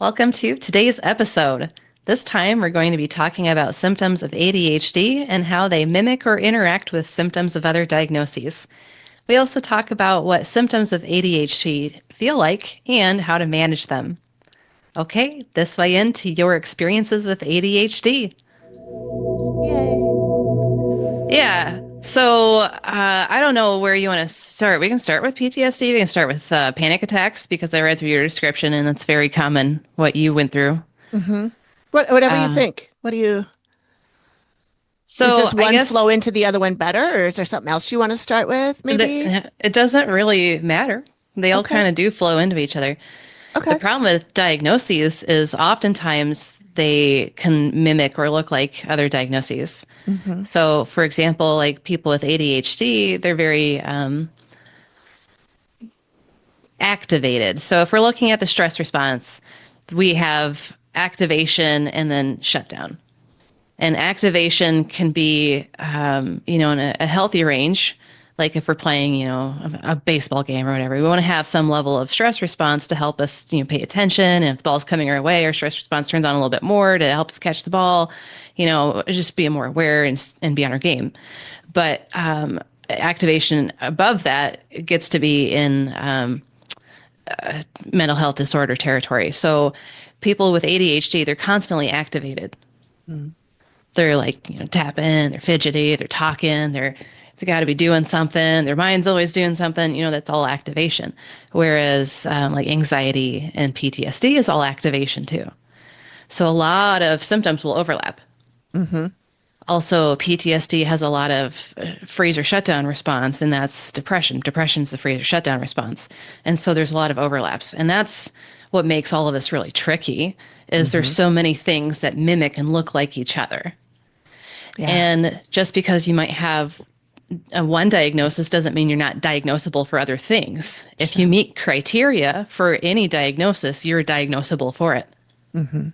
Welcome to today's episode. This time, we're going to be talking about symptoms of ADHD and how they mimic or interact with symptoms of other diagnoses. We also talk about what symptoms of ADHD feel like and how to manage them. Okay, this way into your experiences with ADHD. Yay. Yeah, so I don't know where you want to start. We can start with PTSD. We can start with panic attacks because I read through your description and it's very common what you went through. Mm-hmm. Whatever you Uh, think. Does so just I one flow guess into the other one better, or is there something else you want to start with, maybe? it doesn't really matter. They all Okay. kind of do flow into each other. The Okay. problem with diagnoses is oftentimes they can mimic or look like other diagnoses. Mm-hmm. So, for example, like people with ADHD, they're very activated. So, if we're looking at the stress response, we have activation and then shutdown. And activation can be, in a healthy range. Like if we're playing, a baseball game or whatever, we want to have some level of stress response to help us, pay attention. And if the ball's coming our way, our stress response turns on a little bit more to help us catch the ball, just be more aware and be on our game. But activation above that gets to be in mental health disorder territory. So people with ADHD, they're constantly activated. They're like, tapping, they're fidgety, they're talking, they got to be doing something. Their mind's always doing something. That's all activation. Whereas like anxiety and PTSD is all activation too. So a lot of symptoms will overlap. Mm-hmm. Also, PTSD has a lot of freeze or shutdown response, and that's depression. Depression's the freeze or shutdown response. And so there's a lot of overlaps. And that's what makes all of this really tricky is there's Mm-hmm. so many things that mimic and look like each other. Yeah. And just because you might have one diagnosis doesn't mean you're not diagnosable for other things. If you Sure. meet criteria for any diagnosis, you're diagnosable for it. Mm-hmm.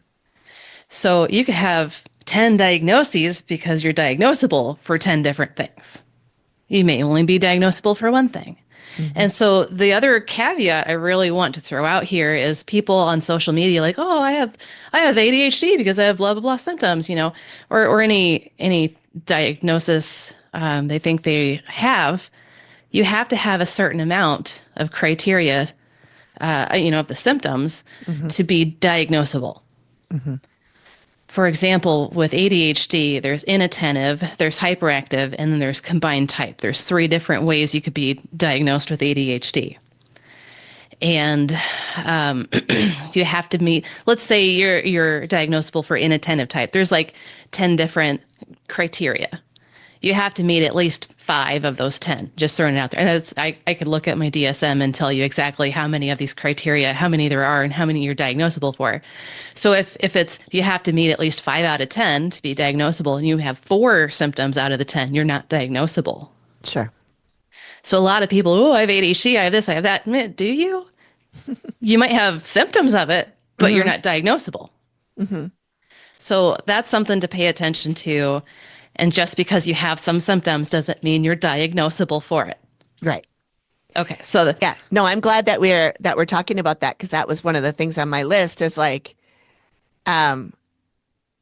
So you could have 10 diagnoses because you're diagnosable for 10 different things. You may only be diagnosable for one thing. Mm-hmm. And so the other caveat I really want to throw out here is people on social media like, "Oh, I have ADHD because I have blah blah blah symptoms," or any diagnosis they think they have. You have to have a certain amount of criteria, of the symptoms Mm-hmm. to be diagnosable. Mm-hmm. For example, with ADHD, there's inattentive, there's hyperactive, and then there's combined type. There's three different ways you could be diagnosed with ADHD. And you have to meet, let's say you're diagnosable for inattentive type. There's like 10 different criteria. You have to meet at least 5 of those 10, just throwing it out there. And I could look at my DSM and tell you exactly how many of these criteria, how many there are, and how many you're diagnosable for. So if you have to meet at least 5 out of 10 to be diagnosable, and you have 4 symptoms out of the 10, you're not diagnosable. Sure. So a lot of people, oh, I have ADHD, I have this, I have that. Do you? You might have symptoms of it, but you're Mm-hmm. not diagnosable. Mm-hmm. So that's something to pay attention to. And just because you have some symptoms doesn't mean you're diagnosable for it. Right. Okay, so Yeah. No, I'm glad that we're talking about that because that was one of the things on my list is like, um,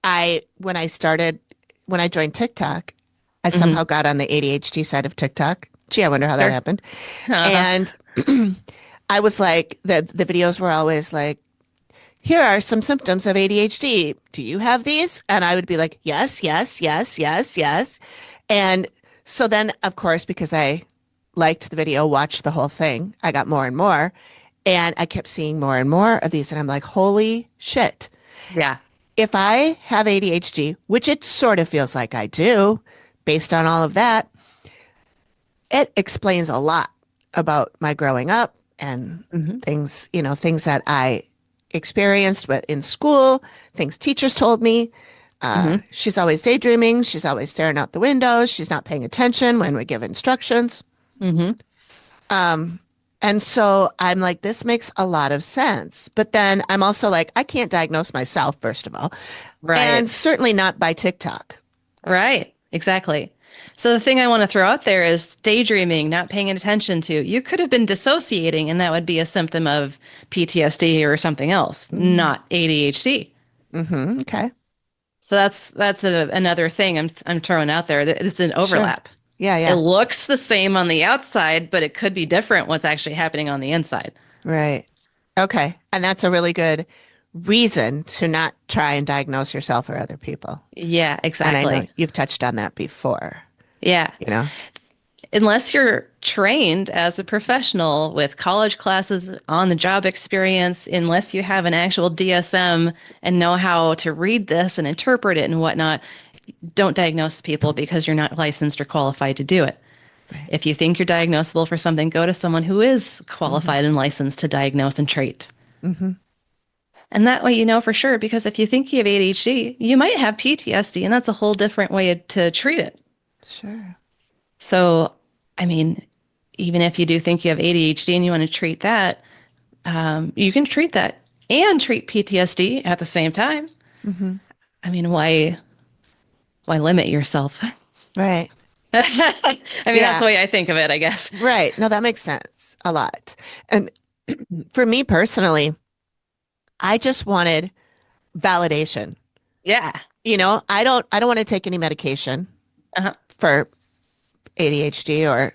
I when I started when I joined TikTok, I mhm, somehow got on the ADHD side of TikTok. Gee, I wonder how that sure. happened. Uh-huh. And I was like, the videos were always like, here are some symptoms of ADHD. Do you have these? And I would be like, yes, yes, yes, yes, yes. And so then, of course, because I liked the video, watched the whole thing, I got more and more. And I kept seeing more and more of these. And I'm like, holy shit. Yeah. If I have ADHD, which it sort of feels like I do, based on all of that, it explains a lot about my growing up and Hmm. things that I experienced in school, things teachers told me. Hmm. She's always daydreaming. She's always staring out the windows. She's not paying attention when we give instructions. Hmm. Um, and so I'm like, this makes a lot of sense. But then I'm also like, I can't diagnose myself, first of all, and Right. certainly not by TikTok. Right. Exactly. So the thing I want to throw out there is daydreaming, not paying attention to. You could have been dissociating, and that would be a symptom of PTSD or something else, Mm. not ADHD. Okay. So another thing I'm throwing out there. That it's an Sure. overlap. Yeah, It yeah. looks the same on the outside, but it could be different what's actually happening on the inside. Right. Okay. And that's a really good reason to not try and diagnose yourself or other people. Yeah, And I know exactly. you've touched on that before, Yeah. you know? Unless you're trained as a professional with college classes on the job experience, unless you have an actual DSM and know how to read this and interpret it and whatnot, don't diagnose people because you're not licensed or qualified to do it. Right. If you think you're diagnosable for something, go to someone who is Hmm. qualified and licensed to diagnose and treat. Hmm. And that way you know for sure, because if you think you have ADHD, you might have PTSD, and that's a whole different way to treat it. Sure. So, I mean, even if you do think you have ADHD and you want to treat that, you can treat that and treat PTSD at the same time. Hmm. I mean, why limit yourself? Right. I mean, that's Yeah. the way I think of it, I guess. Right. No, that makes sense a lot. And for me personally, I just wanted validation. Yeah. I don't want to take any medication Uh-huh. for ADHD, or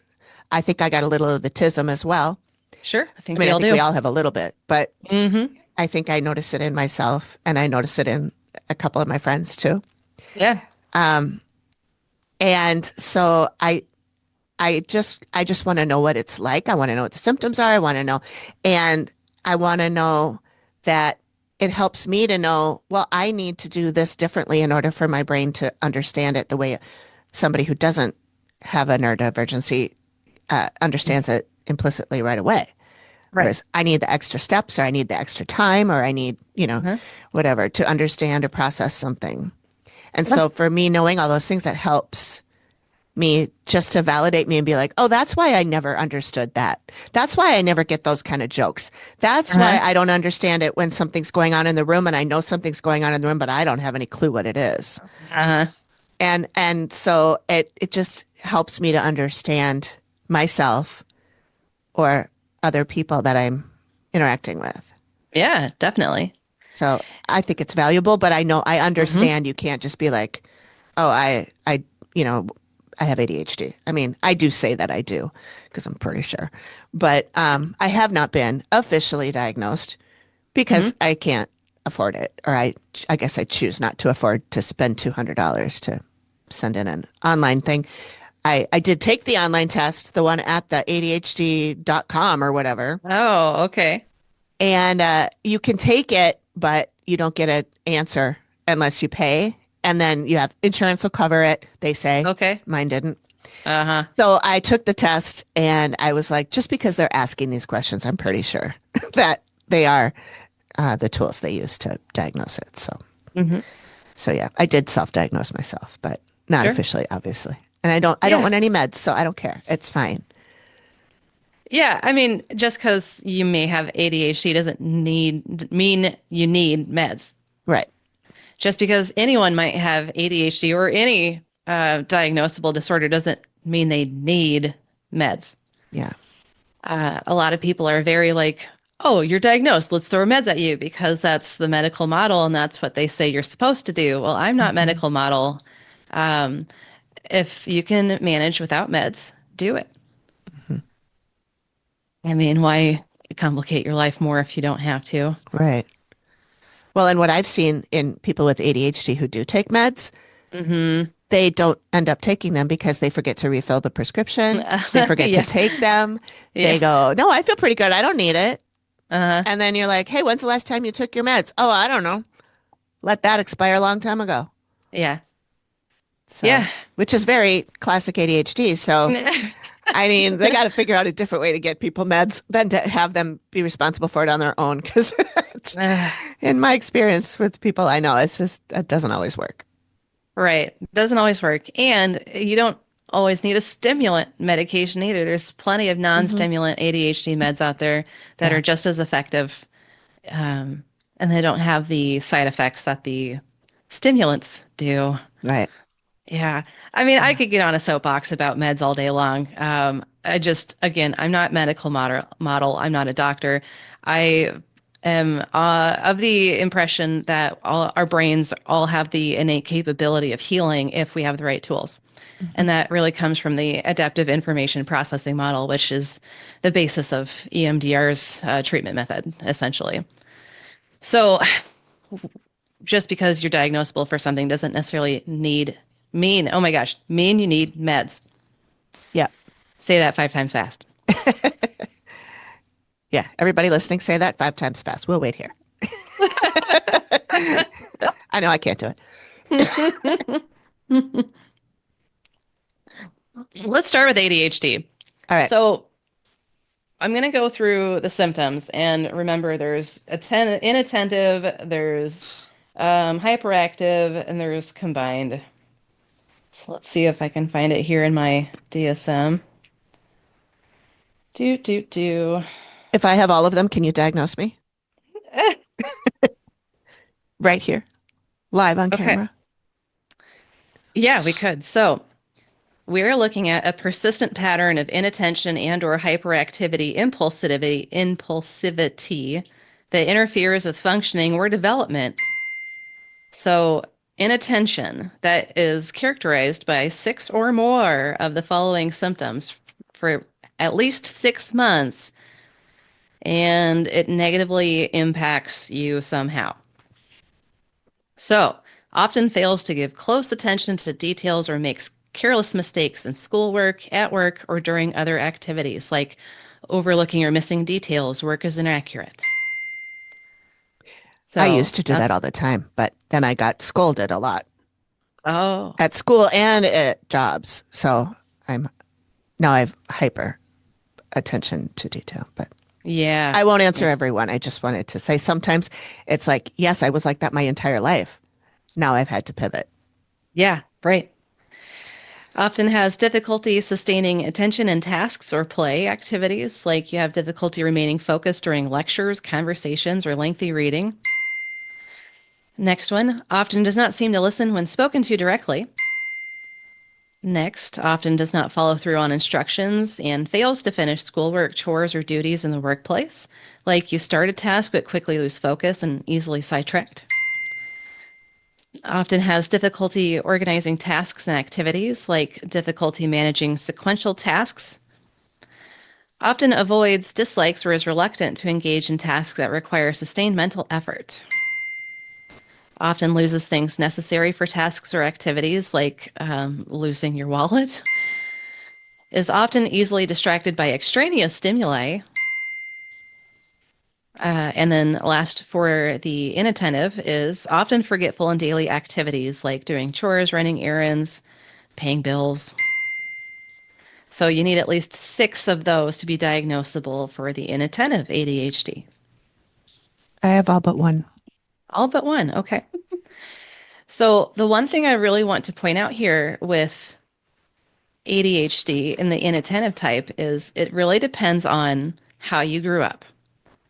I think I got a little of the tism as well. Sure. I I think mean, we I all think we do. all have a little bit, but Mm-hmm. I think I notice it in myself and I notice it in a couple of my friends too. Yeah. Um, and so I just want to know what it's like. I want to know what the symptoms are. I want to know, and I want to know that it helps me to know, well, I need to do this differently in order for my brain to understand it the way somebody who doesn't have a neurodivergency understands it implicitly right away. Right. Whereas I need the extra steps, or I need the extra time, or I need, Uh-huh. whatever to understand or process something. And Yeah. so for me, knowing all those things, that helps me just to validate me and be like, oh, that's why I never understood that. That's why I never get those kind of jokes. That's why Uh-huh. I don't understand it when something's going on in the room and I know something's going on in the room, but I don't have any clue what it is. Uh-huh. And so it just helps me to understand myself or other people that I'm interacting with. Yeah, definitely. So I think it's valuable, but I know I Mm-hmm. understand you can't just be like, oh, you know, I have ADHD. I mean, I do say that I do because I'm pretty sure, but I have not been officially diagnosed Mm-hmm. because I can't afford it, or I guess I choose not to afford to spend $200 to send in an online thing. I did take the online test, the one at the ADHD.com or whatever, Oh, okay. and you can take it, but you don't get an answer unless you pay. And then you have insurance will cover it, they say. Okay. Mine didn't. Uh-huh. So I took the test and I was like, just because they're asking these questions, I'm pretty sure that they are the tools they use to diagnose it. Mm-hmm. So yeah, I did self-diagnose myself, but not Sure. officially, obviously. And I don't Yeah. want any meds, so I don't care. It's fine. Yeah, I mean, just because you may have ADHD doesn't mean you need meds. Right. Just because anyone might have ADHD or any diagnosable disorder doesn't mean they need meds. Yeah. A lot of people are very like, oh, you're diagnosed, let's throw meds at you because that's the medical model and that's what they say you're supposed to do. Well, I'm not Hmm. medical model. Um, if you can manage without meds, do it. Hmm. I mean, why complicate your life more if you don't have to? Right. Well, and what I've seen in people with ADHD who do take meds, Hmm. they don't end up taking them because they forget to refill the prescription. They forget to Yeah. take them. They Yeah. go, no, I feel pretty good. I don't need it. Uh, And then you're like, hey, when's the last time you took your meds? Oh, I don't know. Let that expire a long time ago. yeah. So, Yeah. which is very classic ADHD. So, I mean, they got to figure out a different way to get people meds than to have them be responsible for it on their own. Because Uh, in my experience with people I know, it's just, it doesn't always work. right. Doesn't always work. And you don't always need a stimulant medication either. There's plenty of Hmm. non-stimulant ADHD meds out there that Yeah. are just as effective. And they don't have the side effects that the stimulants do. Right. Yeah. I mean, I could get on a soapbox about meds all day long. Again, I'm not medical model. I'm not a doctor. I am of the impression that all our brains all have the innate capability of healing if we have the right tools. Mhm. And that really comes from the adaptive information processing model, which is the basis of EMDR's treatment method, essentially. So just because you're diagnosable for something doesn't necessarily oh my gosh, mean you need meds. Yeah. Say that 5 times fast. Yeah. Everybody listening, say that 5 times fast. We'll wait here. I know I can't do it. Let's start with ADHD. All right. So I'm going to go through the symptoms and remember inattentive, there's hyperactive, and there's combined. So let's see if I can find it here in my DSM. Do, do, do. If I have all of them, can you diagnose me right here, live on Okay. camera? Yeah, we could. So we're looking at a persistent pattern of inattention and or hyperactivity, impulsivity that interferes with functioning or development. So inattention that is characterized by six or more of the following symptoms for at least 6 months, and it negatively impacts you somehow. So often fails to give close attention to details or makes careless mistakes in schoolwork, at work, or during other activities, like overlooking or missing details, work is inaccurate. I So used to do that that's, all the time, but then I got scolded a lot oh, at school and at jobs. So I'm now I have hyper attention to detail, but yeah. I won't answer Yeah. everyone. I just wanted to say sometimes it's like, yes, I was like that my entire life. Now I've had to pivot. Yeah, right. Often has difficulty sustaining attention in tasks or play activities, like you have difficulty remaining focused during lectures, conversations, or lengthy reading. Next one, often does not seem to listen when spoken to directly. Next, often does not follow through on instructions and fails to finish schoolwork, chores, or duties in the workplace. Like you start a task but quickly lose focus and easily sidetracked. Often has difficulty organizing tasks and activities, like difficulty managing sequential tasks. Often avoids, dislikes, or is reluctant to engage in tasks that require sustained mental effort. Often loses things necessary for tasks or activities, like losing your wallet. Is often easily distracted by extraneous stimuli. And then last for the inattentive is often forgetful in daily activities like doing chores, running errands, paying bills. So you need at least 6 of those to be diagnosable for the inattentive ADHD. I have all but one. All but one. Okay. So the one thing I really want to point out here with ADHD and the inattentive type is it really depends on how you grew up,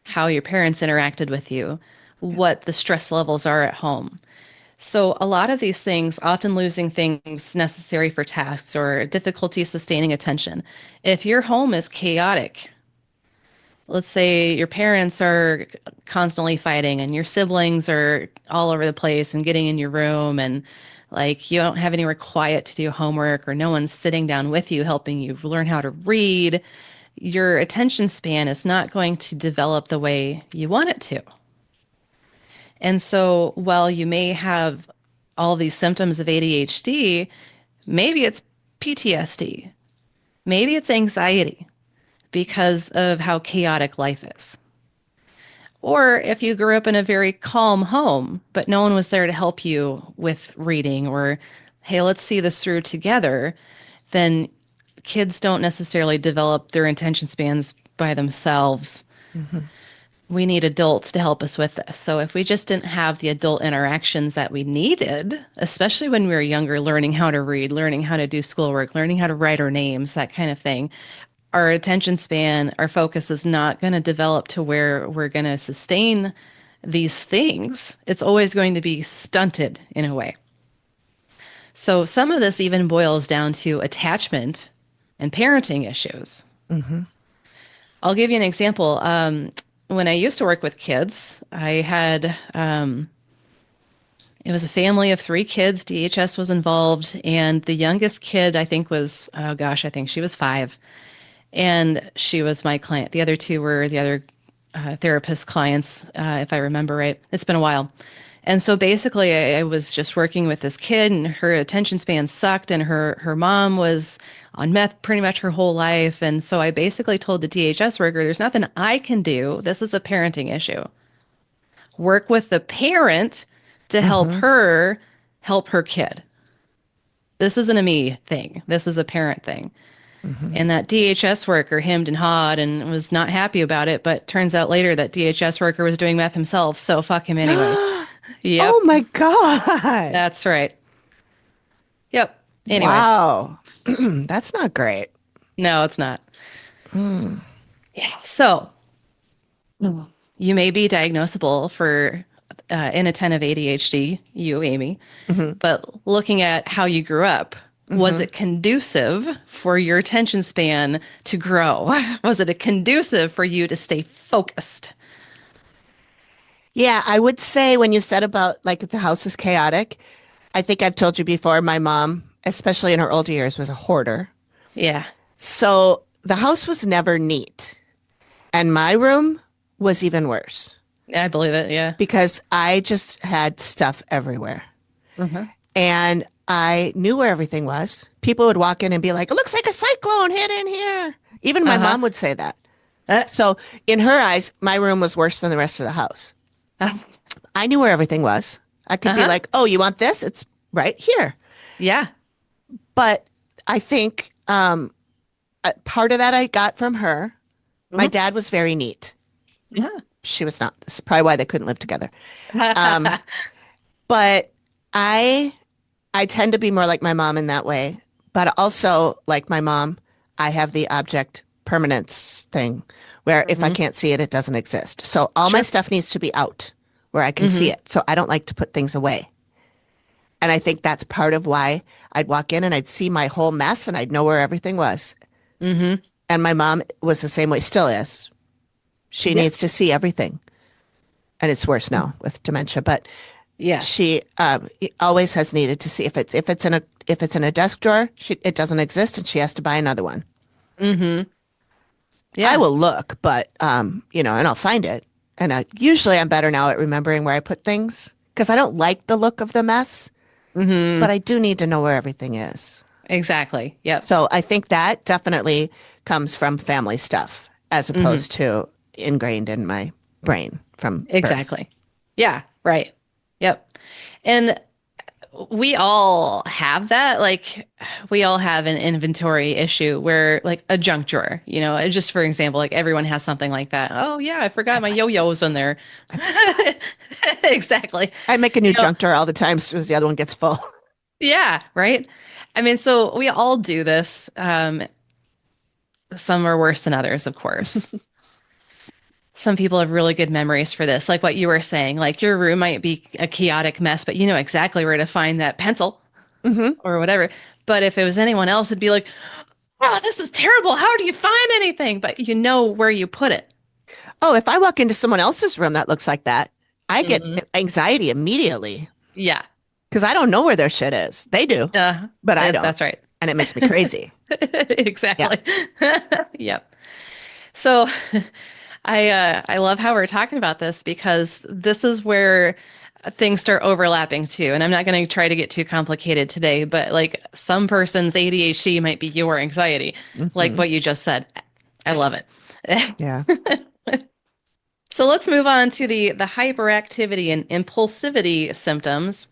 how your parents interacted with you, Yeah. what the stress levels are at home. So, a lot of these things, often losing things necessary for tasks or difficulty sustaining attention. If your home is chaotic, let's say your parents are constantly fighting and your siblings are all over the place and getting in your room and like you don't have anywhere quiet to do homework or no one's sitting down with you helping you learn how to read, your attention span is not going to develop the way you want it to. And so while you may have all these symptoms of ADHD, maybe it's PTSD, maybe it's anxiety because of how chaotic life is. Or if you grew up in a very calm home, but no one was there to help you with reading or, hey, let's see this through together, then kids don't necessarily develop their attention spans by themselves. Mhm. We need adults to help us with this. So if we just didn't have the adult interactions that we needed, especially when we were younger, learning how to read, learning how to do schoolwork, learning how to write our names, that kind of thing, our attention span, our focus is not going to develop to where we're going to sustain these things. It's always going to be stunted in a way. So some of this even boils down to attachment and parenting issues. Hmm. I'll give you an example. When I used to work with kids, I had it was a family of three kids. DHS was involved, and the youngest kid I think was oh gosh, I think she was 5, and she was my client. The other two were the other therapist clients, if I remember right. It's been a while. And so basically, I was just working with this kid, and her attention span sucked, and her mom was on meth pretty much her whole life. And so I basically told the DHS worker, "There's nothing I can do. This is a parenting issue. Work with the parent to Hmm. help her kid. This isn't a me thing. This is a parent thing." Hmm. And that DHS worker hemmed and hawed and was not happy about it. But turns out later that DHS worker was doing meth himself. So fuck him anyway. Oh Yep, my God. that's right. Yep. Anyway, Wow. That's not great. no, it's not. Mm. Yeah. So you may be diagnosable for inattentive ADHD, you, Amy, Hmm. but looking at how you grew up, was Hmm. it conducive for your attention span to grow? Was it a conducive for you to stay focused? Yeah, I would say when you said about like the house is chaotic, I think I've told you before, my mom, especially in her older years, was a hoarder. Yeah, So the house was never neat. And my room was even worse I believe it. Yeah. because I just had stuff everywhere. Hmm. And I knew where everything was. People would walk in and be like, it looks like a cyclone hit in here. Even my Uh-huh. mom would say that. Uh, So in her eyes, my room was worse than the rest of the house. uh, I knew where everything was. I could be uh-huh. like, oh, you want this? It's right here. Yeah. But I think part of that I got from her. My Mhm. dad was very neat. Yeah. She was not. This is probably why they couldn't live together. Um, but I I tend to be more like my mom in that way. But also, like my mom, I have the object permanence thing where if I Hmm. can't see it, it doesn't exist. So all my Sure. stuff needs to be out where I can see Hmm. it. So I don't like to put things away. And I think that's part of why I'd walk in and I'd see my whole mess and I'd know where everything was. Hmm. And my mom was the same way, still is. She Yeah. needs to see everything. And it's worse now with dementia, but Yes. she always has needed to see if it's in a desk drawer, it doesn't exist and she has to buy another one. Hmm. I Yeah. will look, but and I'll find it. And usually I'm better now at remembering where I put things because I don't like the look of the mess, but Hmm. I do need to know where everything is. Exactly. Yep. So I think that definitely comes from family stuff as Hmm. opposed to ingrained in my brain from birth. Exactly. Yeah. Right. Yep. And we all have that. Like, we all have an inventory issue where, like, a junk drawer, just for example, like everyone has something like that. Oh, yeah, I I forgot have my like yo-yo's in there. I have like five. Exactly. I make a new You know, junk drawer all the time as soon as the other one gets full. yeah, right. I mean, so we all do this. Some are worse than others, of course. Some people have really good memories for this, like what you were saying. Like your room might be a chaotic mess, but you know exactly where to find that pencil Hmm. or whatever. But if it was anyone else, it'd be like, oh, this is terrible. How do you find anything? But you know where you put it. Oh, if I walk into someone else's room that looks like that, I get Hmm. anxiety immediately Yeah. because I don't know where their shit is. They do, but I don't. That's right. And it makes me crazy. Yeah. Exactly. Yep. So I love how we're talking about this because this is where things start overlapping too. And I'm not going to try to get too complicated today, but like some person's ADHD might be your anxiety, like Hmm. what you just said. I love it. Yeah. So let's move on to the hyperactivity and impulsivity symptoms.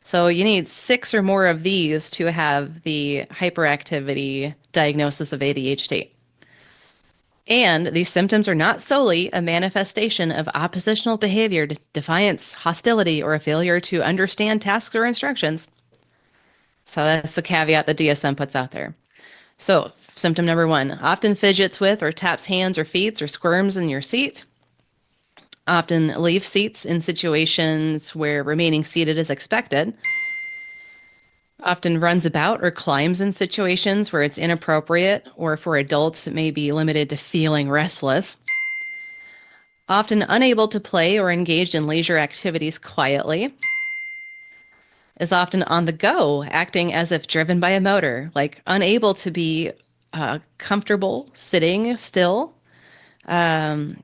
So you need 6 or more of these to have the hyperactivity diagnosis of ADHD. And these symptoms are not solely a manifestation of oppositional behavior, defiance, hostility, or a failure to understand tasks or instructions. So that's the caveat the DSM puts out there. So, symptom number 1, often fidgets with or taps hands or feet or squirms in your seat. Often leave seats in situations where remaining seated is expected. Often runs about or climbs in situations where it's inappropriate, or for adults, it may be limited to feeling restless. Often unable to play or engage in leisure activities quietly. Is often on the go, acting as if driven by a motor, like unable to be comfortable sitting still. Um,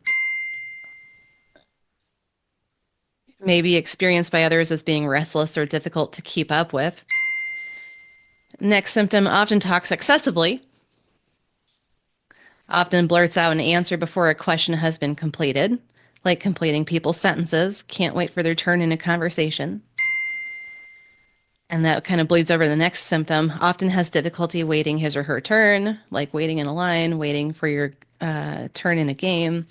Maybe experienced by others as being restless or difficult to keep up with. Next symptom, often talks excessively, often blurts out an answer before a question has been completed, like completing people's sentences, can't wait for their turn in a conversation. And that kind of bleeds over to the next symptom, often has difficulty waiting his or her turn, like waiting in a line, waiting for your turn in a game.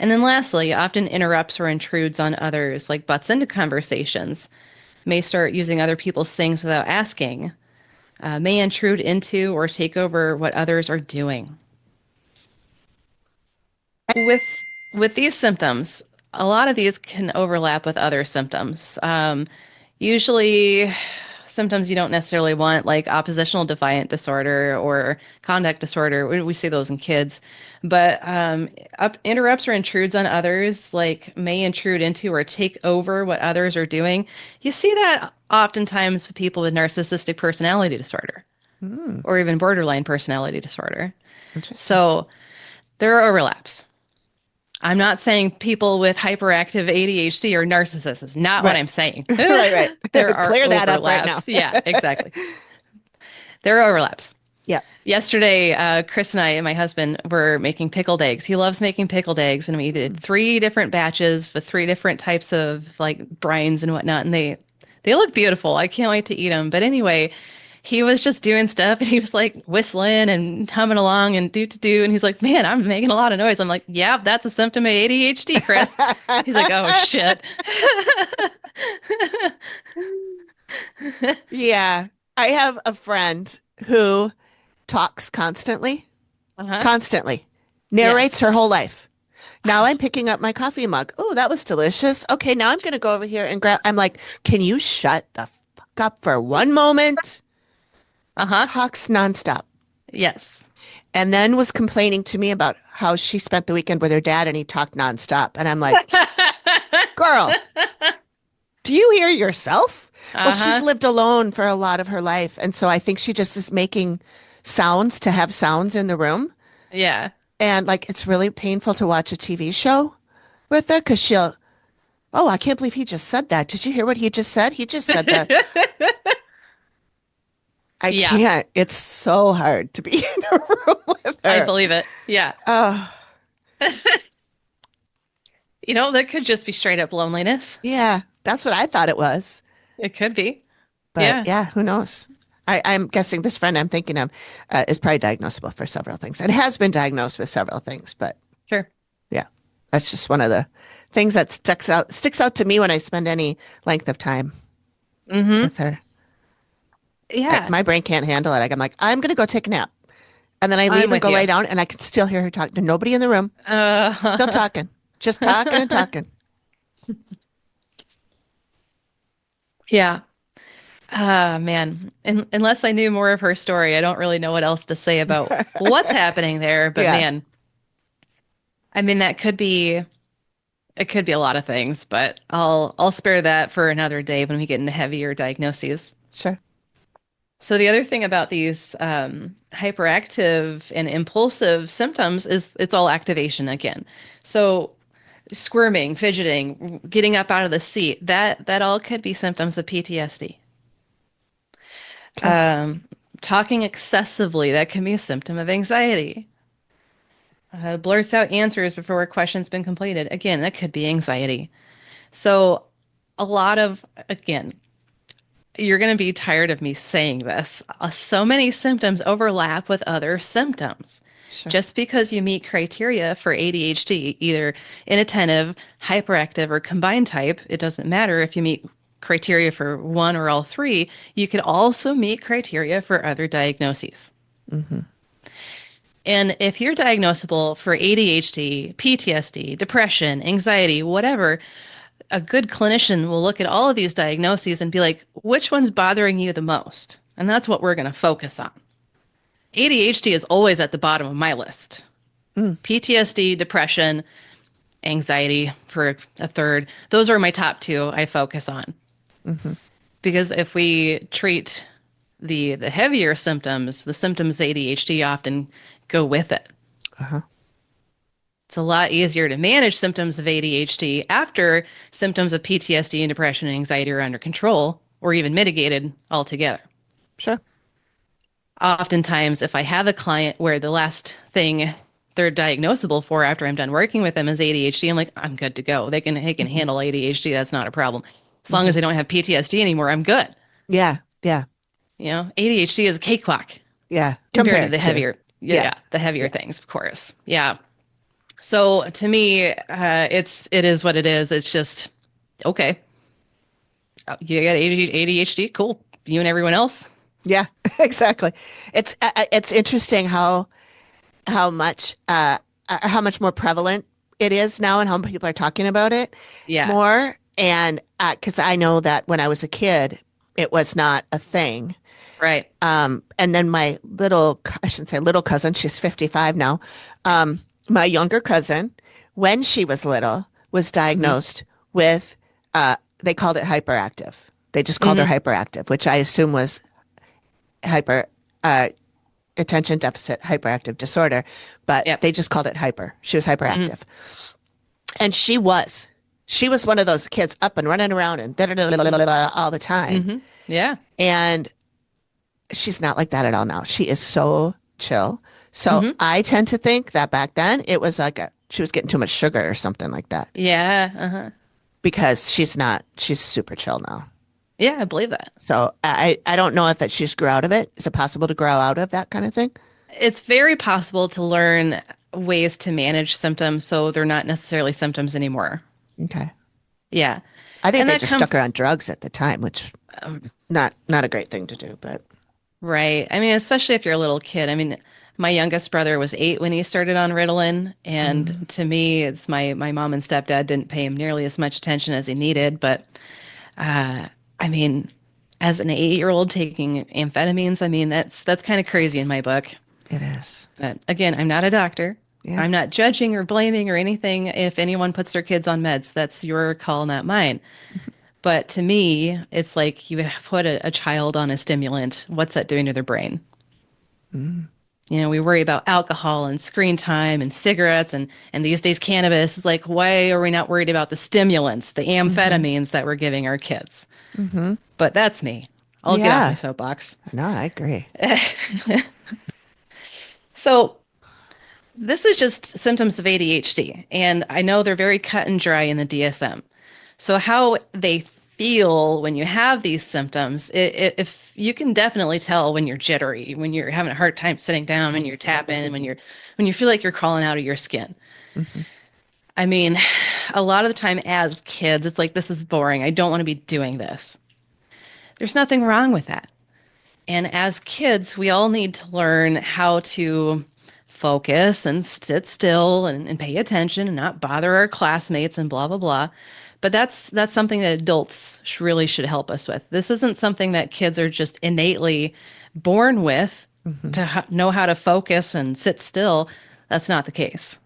And then lastly, often interrupts or intrudes on others, like butts into conversations, may start using other people's things without asking, may intrude into or take over what others are doing. With these symptoms, a lot of these can overlap with other symptoms. Usually, symptoms you don't necessarily want, like oppositional defiant disorder or conduct disorder. We see those in kids, but interrupts or intrudes on others, like may intrude into or take over what others are doing. You see that oftentimes with people with narcissistic personality disorder Hmm, or even borderline personality disorder. interesting. So there are overlaps. I'm not saying people with hyperactive ADHD are narcissists. It's not what Right. I'm saying. Right, There right. are Clear that up right now. overlaps. Yeah, exactly. There are overlaps. Yeah. Yesterday, Chris and I and my husband were making pickled eggs. He loves making pickled eggs, and we did three different batches with three different types of like brines and whatnot, and they look beautiful. I can't wait to eat them. But anyway, he was just doing stuff, and he was like whistling and humming along and do, and he's like, "Man, I'm making a lot of noise." I'm like, "Yeah, that's a symptom of ADHD, Chris." He's like, "Oh shit." Yeah. I have a friend who talks constantly, Uh-huh. constantly, narrates Yes. her whole life. Now I'm picking up my coffee mug. Oh, that was delicious. Okay, now I'm going to go over here and grab. I'm like, can you shut the fuck up for one moment? Uh-huh. Talks nonstop. Yes. And then was complaining to me about how she spent the weekend with her dad and he talked nonstop. And I'm like, girl, do you hear yourself? Well, she's Uh-huh. lived alone for a lot of her life. And so I think she just is making sounds to have sounds in the room. Yeah. And like, it's really painful to watch a TV show with her because she'll, oh, I can't believe he just said that. Did you hear what he just said? He just said that. I Yeah. can't. It's so hard to be in a room with I her. believe it. Yeah. Oh, That could just be straight up loneliness. yeah, that's what I thought it was. It could be. But Yeah. yeah, who knows? I'm guessing this friend I'm thinking of is probably diagnosable for several things and has been diagnosed with several things. But Sure. yeah, that's just one of the things that sticks out to me when I spend any length of time Mm-hmm. with her. Yeah. My brain can't handle it. I'm like, I'm gonna go take a nap, and then I I'm leave and with go lay you. down, and I can still hear her talking. There's nobody in the room, still Uh, talking, just talking and talking. yeah. Ah, man. Unless I knew more of her story, I don't really know what else to say about what's happening there. But Yeah, man, I mean, it could be a lot of things, but I'll spare that for another day when we get into heavier diagnoses. sure. So the other thing about these hyperactive and impulsive symptoms is it's all activation again. So squirming, fidgeting, getting up out of the seat, that all could be symptoms of PTSD. Okay. Um, Talking excessively, that can be a symptom of anxiety. Blurts out answers before a question's been completed. Again, that could be anxiety. So a lot of, again, you're going to be tired of me saying this. So many symptoms overlap with other symptoms. Sure. Just because you meet criteria for ADHD, either inattentive, hyperactive, or combined type, it doesn't matter if you meet criteria for one or all three. You could also meet criteria for other diagnoses. Hmm. And if you're diagnosable for ADHD, PTSD, depression, anxiety, whatever, a good clinician will look at all of these diagnoses and be like, which one's bothering you the most? And that's what we're going to focus on. ADHD is always at the bottom of my list. Mm, PTSD, depression, anxiety for a third. Those are my top two I focus on. hmm Because if we treat the heavier symptoms, the symptoms of ADHD often go with it. uh-huh. It's a lot easier to manage symptoms of ADHD after symptoms of PTSD and depression and anxiety are under control or even mitigated altogether. Sure. Oftentimes, if I have a client where the last thing they're diagnosable for after I'm done working with them is ADHD, I'm like, I'm good to go. They can hmm handle ADHD. That's not a problem. As long hmm as they don't have PTSD anymore, I'm good. Yeah. Yeah. ADHD is a cakewalk Yeah. compared to Compared the to, heavier, yeah. yeah, the heavier Yeah. things, of course. Yeah. So to me, it is what it is. It's just okay. You got ADHD, cool. You and everyone else. Yeah. Exactly. It's interesting how much more prevalent it is now and how people are talking about it Yeah. more. And because I know that when I was a kid, it was not a thing. Right. And then I shouldn't say little cousin, she's 55 now. My younger cousin, when she was little, was Hmm. diagnosed with, they called it hyperactive. They just called her Hmm. hyperactive, which I assume was hyper, uh, attention deficit hyperactive disorder, but Yep. they just called it hyper. She was Hmm. hyperactive. And she was one of those kids up and running around and da da da da da all the time. Hmm. Yeah. And she's not like that at all now. She is so chill. So Hmm. I tend to think that back then it was like she was getting too much sugar or something like that Yeah. Uh-huh. because she's super chill now. Yeah, I believe that. So I don't know if that she's grew out of it. Is it possible to grow out of that kind of thing? It's very possible to learn ways to manage symptoms so they're not necessarily symptoms anymore. Okay. Yeah. I think And they that just stuck comes her on drugs at the time, which um, not a great thing to do, but right. I mean, especially if you're a little kid. I mean, my youngest brother was 8 when he started on Ritalin, and mm, to me, it's my mom and stepdad didn't pay him nearly as much attention as he needed. But I mean, as an 8-year-old taking amphetamines, I mean, that's kind of crazy in yes, my book. it is. But again, I'm not a doctor. Yeah. I'm not judging or blaming or anything if anyone puts their kids on meds. That's your call, not mine. But to me, it's like you put a child on a stimulant. What's that doing to their brain? Mm, We worry about alcohol and screen time and cigarettes and these days cannabis. It's like, why are we not worried about the stimulants, the hmm amphetamines that we're giving our kids? hmm But that's me. I'll get off my Yeah. soapbox. No, I agree. So this is just symptoms of ADHD, and I know they're very cut and dry in the DSM. So how they feel when you have these symptoms, if you can definitely tell when you're jittery, when you're having a hard time sitting down, when you're tapping, and when you feel like you're crawling out of your skin. hmm I mean, a lot of the time as kids, it's like this is boring. I don't want to be doing this. There's nothing wrong with that. And as kids, we all need to learn how to focus and sit still and pay attention and not bother our classmates and blah, blah, blah. But that's something that adults really should help us with. This isn't something that kids are just innately born with hmm to know how to focus and sit still. That's not the case.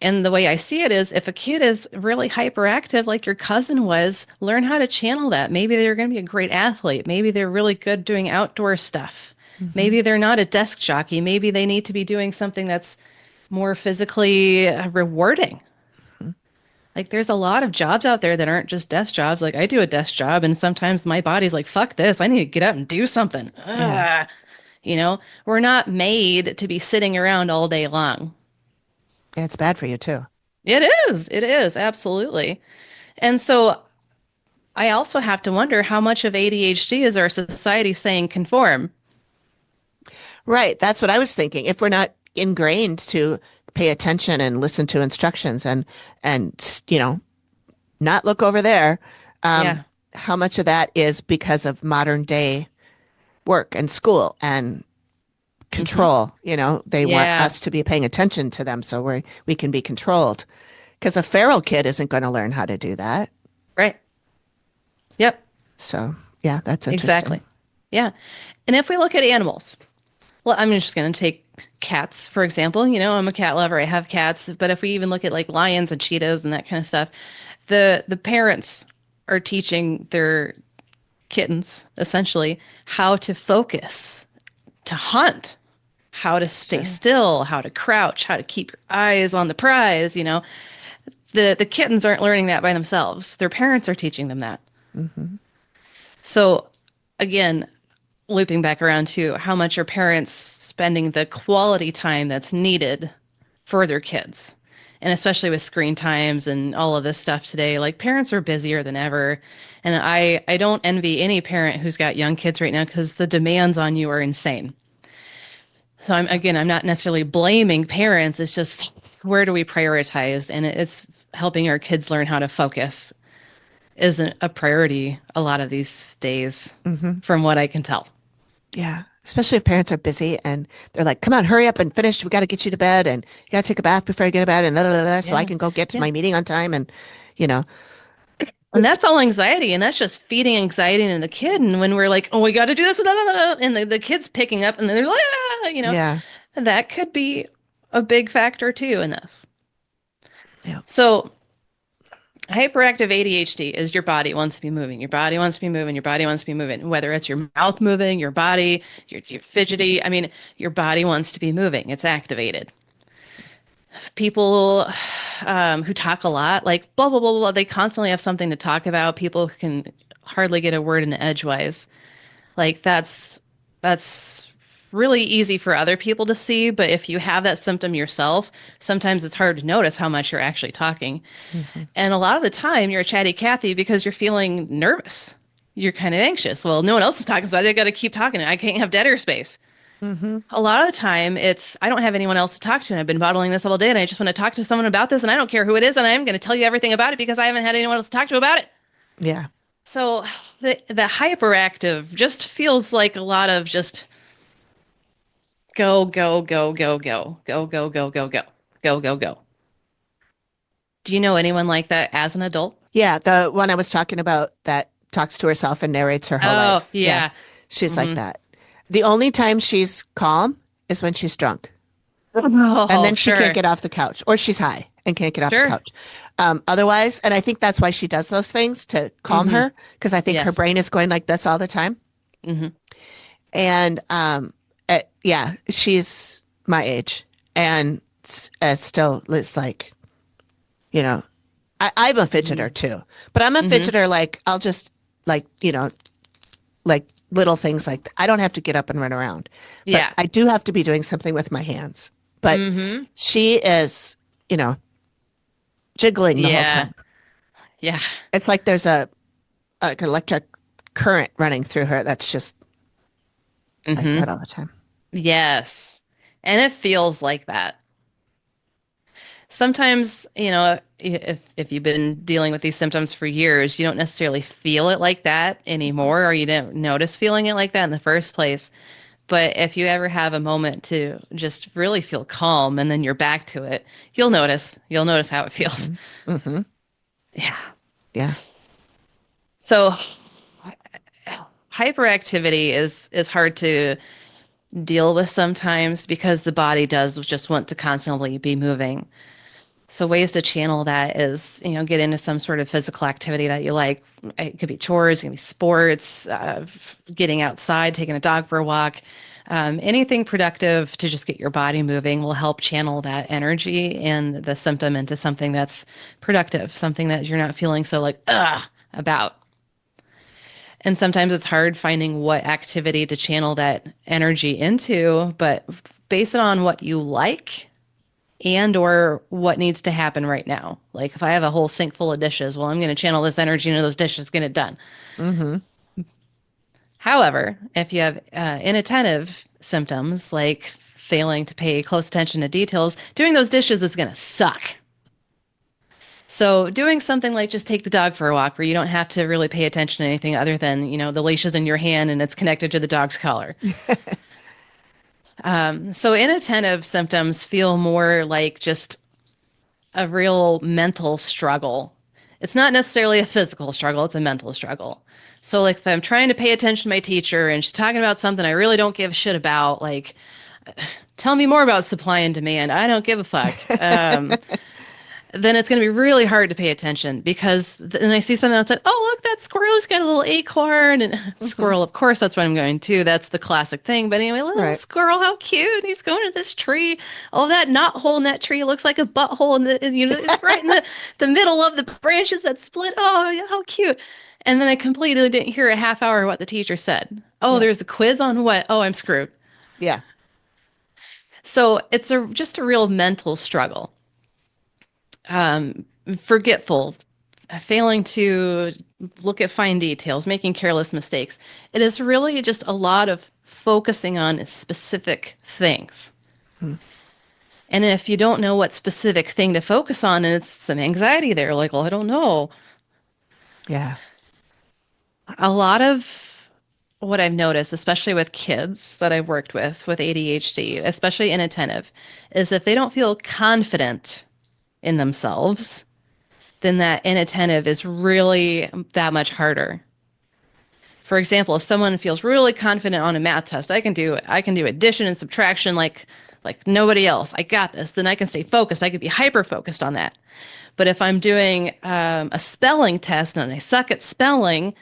And the way I see it is if a kid is really hyperactive, like your cousin was, learn how to channel that. Maybe they're going to be a great athlete. Maybe they're really good doing outdoor stuff. hmm Maybe they're not a desk jockey. Maybe they need to be doing something that's more physically rewarding. Like there's a lot of jobs out there that aren't just desk jobs. Like I do a desk job and sometimes my body's like, fuck this. I need to get out and do something. Yeah. We're not made to be sitting around all day long. Yeah, it's bad for you too. It is. It is. Absolutely. And so I also have to wonder how much of ADHD is our society saying conform? Right. That's what I was thinking. If we're not ingrained to pay attention and listen to instructions and not look over there, um, Yeah. how much of that is because of modern day work and school and Hmm. control? They want Yeah. us to be paying attention to them so we can be controlled. because a feral kid isn't going to learn how to do that. Right. Yep. So, yeah, that's interesting. Exactly. Yeah. And if we look at animals, well, I'm just going to take cats, for example. I'm a cat lover. I have cats. But if we even look at like lions and cheetahs and that kind of stuff, the parents are teaching their kittens essentially how to focus, to hunt, how to stay Sure. still, how to crouch, how to keep your eyes on the prize. The kittens aren't learning that by themselves. Their parents are teaching them that. Hmm. So again, looping back around to how much are parents spending the quality time that's needed for their kids. And especially with screen times and all of this stuff today, like parents are busier than ever. And I don't envy any parent who's got young kids right now because the demands on you are insane. So I'm not necessarily blaming parents. It's just where do we prioritize? And it's helping our kids learn how to focus isn't a priority a lot of these days, Hmm. from what I can tell. Yeah. Especially if parents are busy and they're like, come on, hurry up and finish. We got to get you to bed and you got to take a bath before you get to bed and blah, blah, blah, so I Yeah. can go get to Yeah. my meeting on time. And, you know, And that's all anxiety, and that's just feeding anxiety in the kid. And when we're like, "Oh, we got to do this," and the kid's picking up, and then they're like, yeah. that could be a big factor too in this. Yeah. So, hyperactive ADHD is your body wants to be moving. Your body wants to be moving. Your body wants to be moving. Whether it's your mouth moving, your body, you're fidgety. I mean, your body wants to be moving. It's activated. People who talk a lot, like blah blah blah blah, they constantly have something to talk about. People who can hardly get a word in edgewise, like that's really easy for other people to see. But if you have that symptom yourself, sometimes it's hard to notice how much you're actually talking. Hmm. And a lot of the time, you're a chatty Cathy because you're feeling nervous. You're kind of anxious. Well, no one else is talking, so I got to keep talking. I can't have dead air space. Hmm. A lot of the time, it's I don't have anyone else to talk to, and I've been bottling this all day, and I just want to talk to someone about this, and I don't care who it is, and I'm going to tell you everything about it because I haven't had anyone else to talk to about it. Yeah. So the hyperactive just feels like a lot of just go go go go go go go go go go go go go. Do you know anyone like that as an adult? Yeah. The one I was talking about that talks to herself and narrates her whole Oh life. Yeah. yeah. She's like Hmm. that. The only time she's calm is when she's drunk. And Oh then she can't sure, get off the couch, or she's high and can't get off the sure. couch. Otherwise, and I think that's why she does those things to calm Hmm. her, because I think her Yes. brain is going like this all the time. Hmm. And yeah, she's my age, and still it's like, you know, I'm a Hmm. fidgeter too, but I'm a Hmm. fidgeter like I'll just like like little things like I don't have to get up and run around, but Yeah. I do have to be doing something with my hands. But Hmm. she is, you know, jiggling the whole Yeah. time. Yeah. It's like there's a electric current running through her that's just like Hmm. that all the time. Yes. And it feels like that. Sometimes, if you've been dealing with these symptoms for years, you don't necessarily feel it like that anymore, or you didn't notice feeling it like that in the first place. But if you ever have a moment to just really feel calm and then you're back to it, you'll notice. You'll notice how it feels. Hmm. Hmm. Yeah. Yeah. So hyperactivity is hard to deal with sometimes because the body does just want to constantly be moving. So ways to channel that is, get into some sort of physical activity that you like. It could be chores, it can be sports, getting outside, taking a dog for a walk. Anything productive to just get your body moving will help channel that energy and the symptom into something that's productive, something that you're not feeling so like, about. And sometimes it's hard finding what activity to channel that energy into, but based on what you like and or what needs to happen right now. Like if I have a whole sink full of dishes, well, I'm going to channel this energy into those dishes, get it done. Hmm. However, if you have inattentive symptoms like failing to pay close attention to details, doing those dishes is going to suck. So doing something like just take the dog for a walk where you don't have to really pay attention to anything other than, the leash is in your hand and it's connected to the dog's collar. So inattentive symptoms feel more like just a real mental struggle. It's not necessarily a physical struggle, it's a mental struggle. So, like, if I'm trying to pay attention to my teacher and she's talking about something I really don't give a shit about, like, tell me more about supply and demand. I don't give a fuck. Then it's going to be really hard to pay attention because then I see something outside. Oh, look, that squirrel's got a little acorn. And Hmm. squirrel, of course, that's what I'm going to. That's the classic thing. But anyway, little Right. squirrel, how cute. He's going to this tree. Oh, that knot hole in that tree looks like a butthole. And, it's right in the middle of the branches that split. Oh, yeah, how cute. And then I completely didn't hear a half hour what the teacher said. Oh, Yeah. there's a quiz on what? Oh, I'm screwed. Yeah. So it's just a real mental struggle. Forgetful, failing to look at fine details, making careless mistakes. It is really just a lot of focusing on specific things. Hmm. And if you don't know what specific thing to focus on, and it's some anxiety there, like, well, I don't know. Yeah. A lot of what I've noticed, especially with kids that I've worked with ADHD, especially inattentive, is if they don't feel confident in themselves, then that inattentive is really that much harder. For example, if someone feels really confident on a math test, I can do addition and subtraction like nobody else. I got this. Then I can stay focused. I could be hyper focused on that. But if I'm doing a spelling test and I suck at spelling,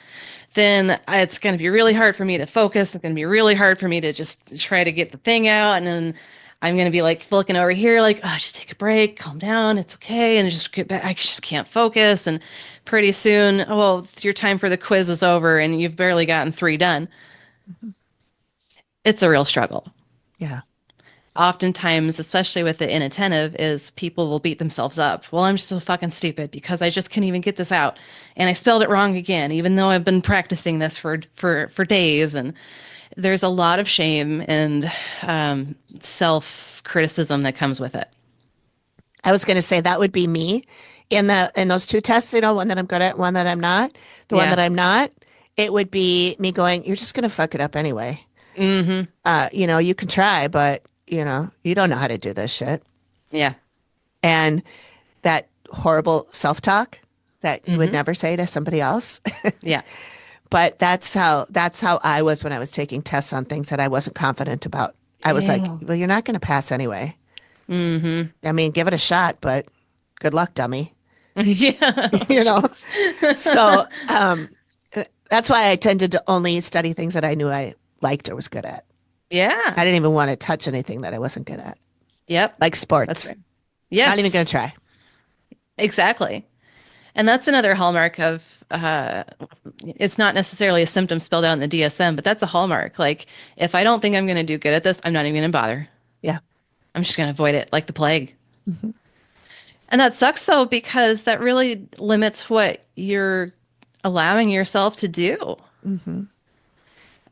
then it's going to be really hard for me to focus. It's going to be really hard for me to just try to get the thing out. And then I'm going to be like looking over here, like, oh, just take a break, calm down. It's okay. And just get back. I just can't focus. And pretty soon, oh, well, your time for the quiz is over and you've barely gotten three done. Mhm. It's a real struggle. Yeah. Oftentimes, especially with the inattentive, is people will beat themselves up. Well, I'm just so fucking stupid because I just couldn't even get this out, and I spelled it wrong again, even though I've been practicing this for days. And there's a lot of shame and self criticism that comes with it. I was going to say that would be me in those two tests, one that I'm good at, one that I'm not. The one Yeah. that I'm not, it would be me going, you're just going to fuck it up anyway. Mm-hmm. You can try, but you don't know how to do this shit. Yeah. And that horrible self-talk that you would Mm-hmm. never say to somebody else. Yeah. But that's how I was when I was taking tests on things that I wasn't confident about. I was like, Yeah. well, you're not going to pass anyway. Mm-hmm. I mean, give it a shot, but good luck, dummy. Yeah. Oh, you know? jeez. So that's why I tended to only study things that I knew I liked or was good at. Yeah. I didn't even want to touch anything that I wasn't good at, Yep. like That's sports. right. Not even going Yes. to try. Exactly. And that's another hallmark of it's not necessarily a symptom spelled out in the DSM, but that's a hallmark. Like, if I don't think I'm going to do good at this, I'm not even going to bother. Yeah. I'm just going to avoid it like the plague. Hmm. And that sucks though, because that really limits what you're allowing yourself to do. Hmm.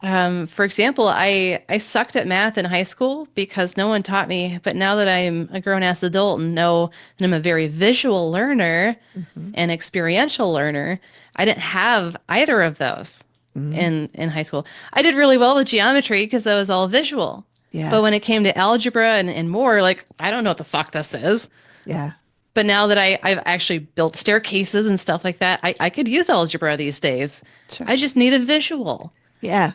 For example, I sucked at math in high school because no one taught me. But now that I'm a grown ass adult and know that I'm a very visual learner Hmm. and experiential learner, I didn't have either of those Hmm. in high school. I did really well with geometry because I was all visual. Yeah. But when it came to algebra and more, like, I don't know what the fuck this is. Yeah. But now that I've actually built staircases and stuff like that, I could use algebra these days. Sure. I just need a visual. Yeah.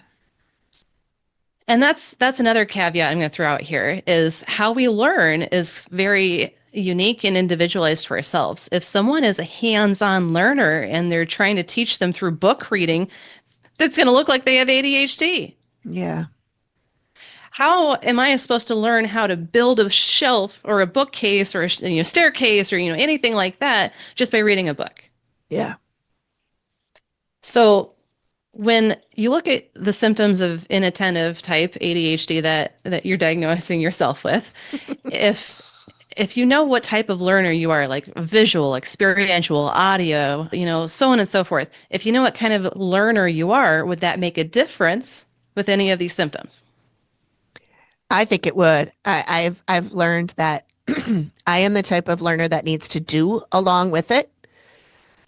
And that's another caveat I'm going to throw out here is how we learn is very unique and individualized for ourselves. If someone is a hands-on learner and they're trying to teach them through book reading, that's going to look like they have ADHD. Yeah. How am I supposed to learn how to build a shelf or a bookcase or a staircase or anything like that just by reading a book? Yeah. So when you look at the symptoms of inattentive type ADHD that you're diagnosing yourself with, if if you know what type of learner you are, like visual, experiential, audio, so on and so forth, if you know what kind of learner you are, would that make a difference with any of these symptoms? I think it would. I've learned that I am the type of learner that needs to do along with it.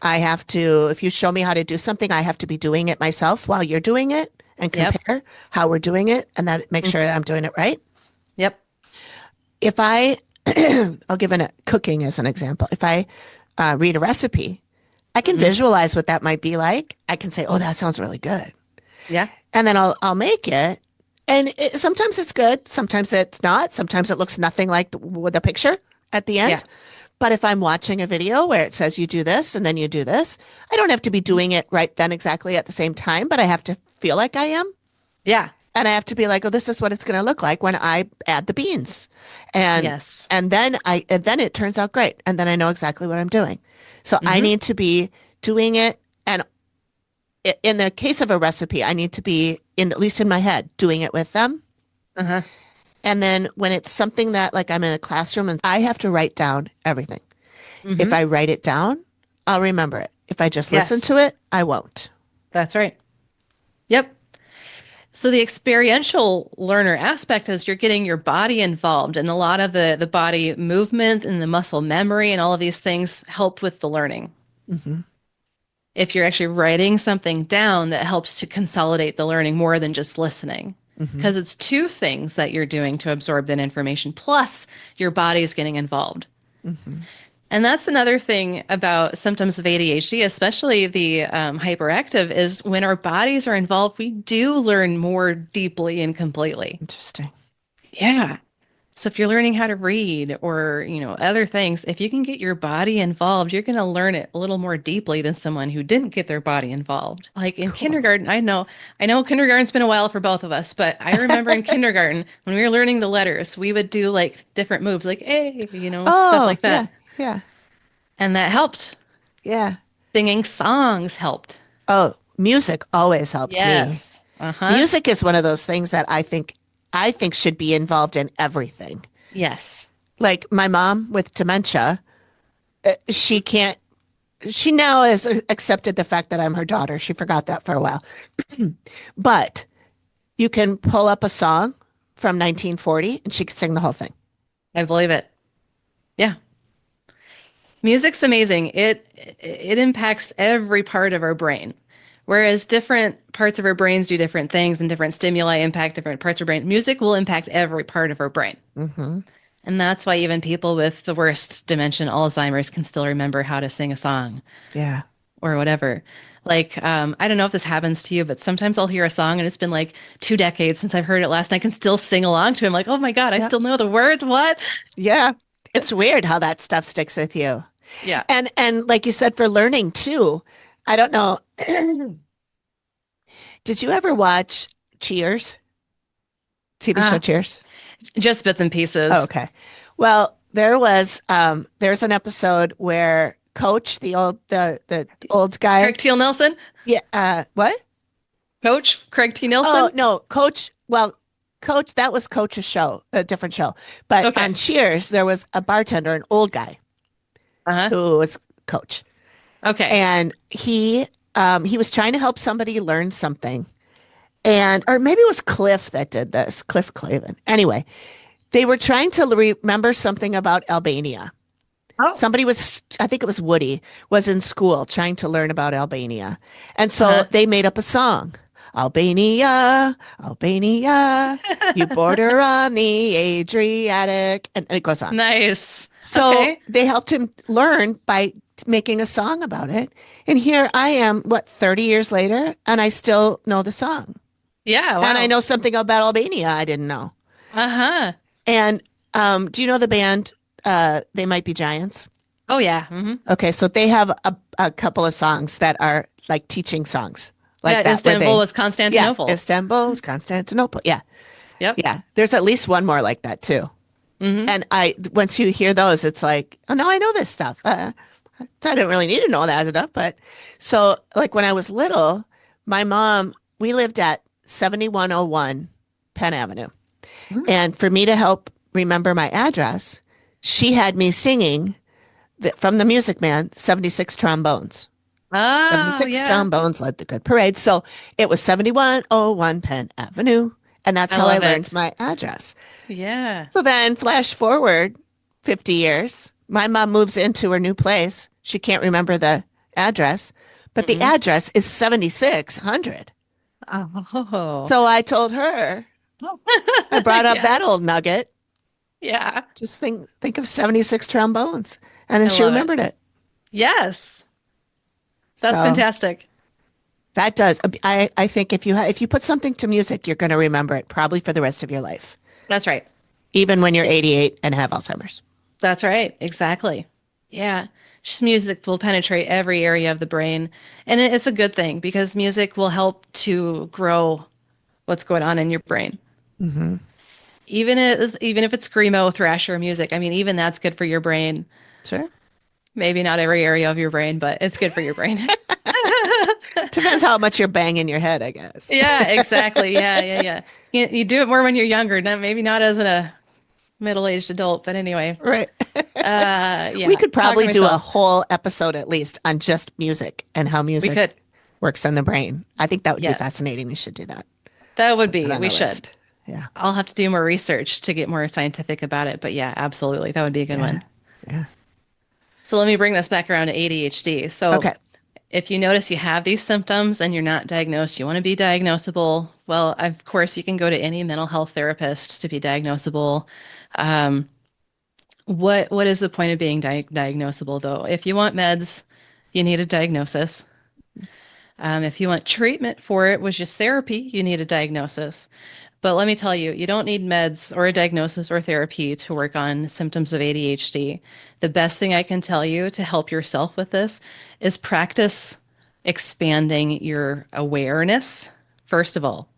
I have to, if you show me how to do something, I have to be doing it myself while you're doing it and Yep. compare how we're doing it and that make Mm. sure that I'm doing it right. Yep. If I I'll give cooking as an example. If I read a recipe, I can Hmm. visualize what that might be like. I can say, "Oh, that sounds really good," Yeah. and then I'll make it. And sometimes it's good, sometimes it's not. Sometimes it looks nothing like with the picture at the Yeah. end. But if I'm watching a video where it says you do this and then you do this, I don't have to be Mhm. doing it right then exactly at the same time, but I have to feel like I am. Yeah. And I have to be like, oh, this is what it's going to look like when I add the beans. And Yes. and then it turns out great. And then I know exactly what I'm doing. So I Hmm. need to be doing it. And in the case of a recipe, I need to be in, at least in my head, doing it with them. Uh-huh. And then when it's something that like I'm in a classroom and I have to write down everything. If Hmm. I write it down, I'll remember it. If I just listen Yes. to it, I won't. That's right. Yep. So the experiential learner aspect is you're getting your body involved, and a lot of the body movement and the muscle memory and all of these things help with the learning. Hmm. If you're actually writing something down, that helps to consolidate the learning more than just listening. Hmm. Because it's two things that you're doing to absorb that information, plus your body is getting involved. Hmm. And that's another thing about symptoms of ADHD, especially the hyperactive, is when our bodies are involved, we do learn more deeply and completely. Interesting. Yeah. So if you're learning how to read or, other things, if you can get your body involved, you're going to learn it a little more deeply than someone who didn't get their body involved. Like in Cool. kindergarten, I know kindergarten's been a while for both of us, but I remember in kindergarten when we were learning the letters, we would do like different moves, like A, stuff Oh, like that. yeah, yeah, And that helped. yeah. Singing songs helped. Oh, music always helps me. Yes. Uh-huh. Music is one of those things that I think should be involved in everything. Yes. Like my mom with dementia, she can't she now has accepted the fact that I'm her daughter. She forgot that for a while. But you can pull up a song from 1940 and she can sing the whole thing. I believe it. Yeah. Music's amazing. It impacts every part of our brain. Whereas different parts of our brains do different things and different stimuli impact different parts of our brain, music will impact every part of our brain. Hmm. And that's why even people with the worst dementia, Alzheimer's, can still remember how to sing a song Yeah. or whatever. Like, I don't know if this happens to you, but sometimes I'll hear a song and it's been like 2 decades since I've heard it last, and I can still sing along to it. I'm like, oh my God, I Yeah. still know the words. What? Yeah. It's weird how that stuff sticks with you. Yeah. And like you said, for learning too, I don't know. Did you ever watch Cheers? TV show Ah, Cheers? just bits and Oh, pieces. okay. Well, there's an episode where Coach, the old guy, Craig T. Nelson? yeah, what? Coach Craig T. Oh, Nelson? no, Coach, well, Coach, that was Coach's show, a different show. But Okay. on Cheers, there was a bartender, an old guy Uh-huh. who was Coach. Okay. And he was trying to help somebody learn something. And or maybe it was Cliff that did this, Cliff Clavin. Anyway, they were trying to remember something about Albania. Oh. Somebody was, I think it was Woody, was in school trying to learn about Albania. And so Uh-huh. they made up a song. Albania, Albania, you border on the Adriatic, and it goes on. Nice. So Okay. they helped him learn by making a song about it. And here I am, what, 30 years later, and I still know the song. Yeah, And I wow. know something about Albania I didn't know. Uh-huh. And do you know the band They Might Be Giants? Oh yeah. Hmm. Okay, so they have a couple of songs that are like teaching songs like Yeah, that, where Istanbul they, was yeah, Constantinople. Istanbul, Constantinople. Yeah, Yep. yeah. There's at least one more like that too. Hmm. And once you hear those, it's like, oh, no, I know this stuff. I didn't really need to know that stuff. But so, like when I was little, my mom, we lived at 7101 Penn Avenue. And for me to help remember my address, she had me singing from the Music Man, 76 trombones. Oh, 76 yeah. trombones led the good parade. So it was 7101 Penn Avenue. And that's I how I love learned it. my address. Yeah. So then, flash forward 50 years, my mom moves into her new place. She can't remember the address, but the Hmm. address is 7600. Oh. So I told her, I brought up Yeah. that old nugget. Yeah. Just think of 76 trombones. And then I she love it. remembered it. Yes. That's So fantastic. that does. I think if you put something to music, you're going to remember it probably for the rest of your life, That's right. even when you're 88 and have Alzheimer's. That's right. Exactly. Yeah. Just music will penetrate every area of the brain. And it's a good thing because music will help to grow what's going on in your brain. Hmm. Even if it's screamo, thrasher music, I mean, even that's good for your brain. Sure. Maybe not every area of your brain, but it's good for your brain. Depends how much you're banging your head, I guess. Yeah, exactly. Yeah, yeah, yeah. You do it more when you're younger, maybe not as a middle-aged adult, but anyway. Right. We Yeah, could talk to probably do a myself. whole episode at least on just music and how We music could. works on the brain. I think that would be Yes. fascinating. We should do that. That would Put that be. on We the should. list. Yeah. I'll have to do more research to get more scientific about it, but yeah, absolutely. That would be a good Yeah. one. Yeah. So let me bring this back around to ADHD. So Okay. if you notice you have these symptoms and you're not diagnosed, you want to be diagnosable. Well, of course, you can go to any mental health therapist to be diagnosable. Um, what is the point of being diagnosable though? If you want meds, you need a diagnosis. If you want treatment for it, which is therapy, you need a diagnosis. But let me tell you, you don't need meds or a diagnosis or therapy to work on symptoms of ADHD. The best thing I can tell you to help yourself with this is practice expanding your awareness, first of all,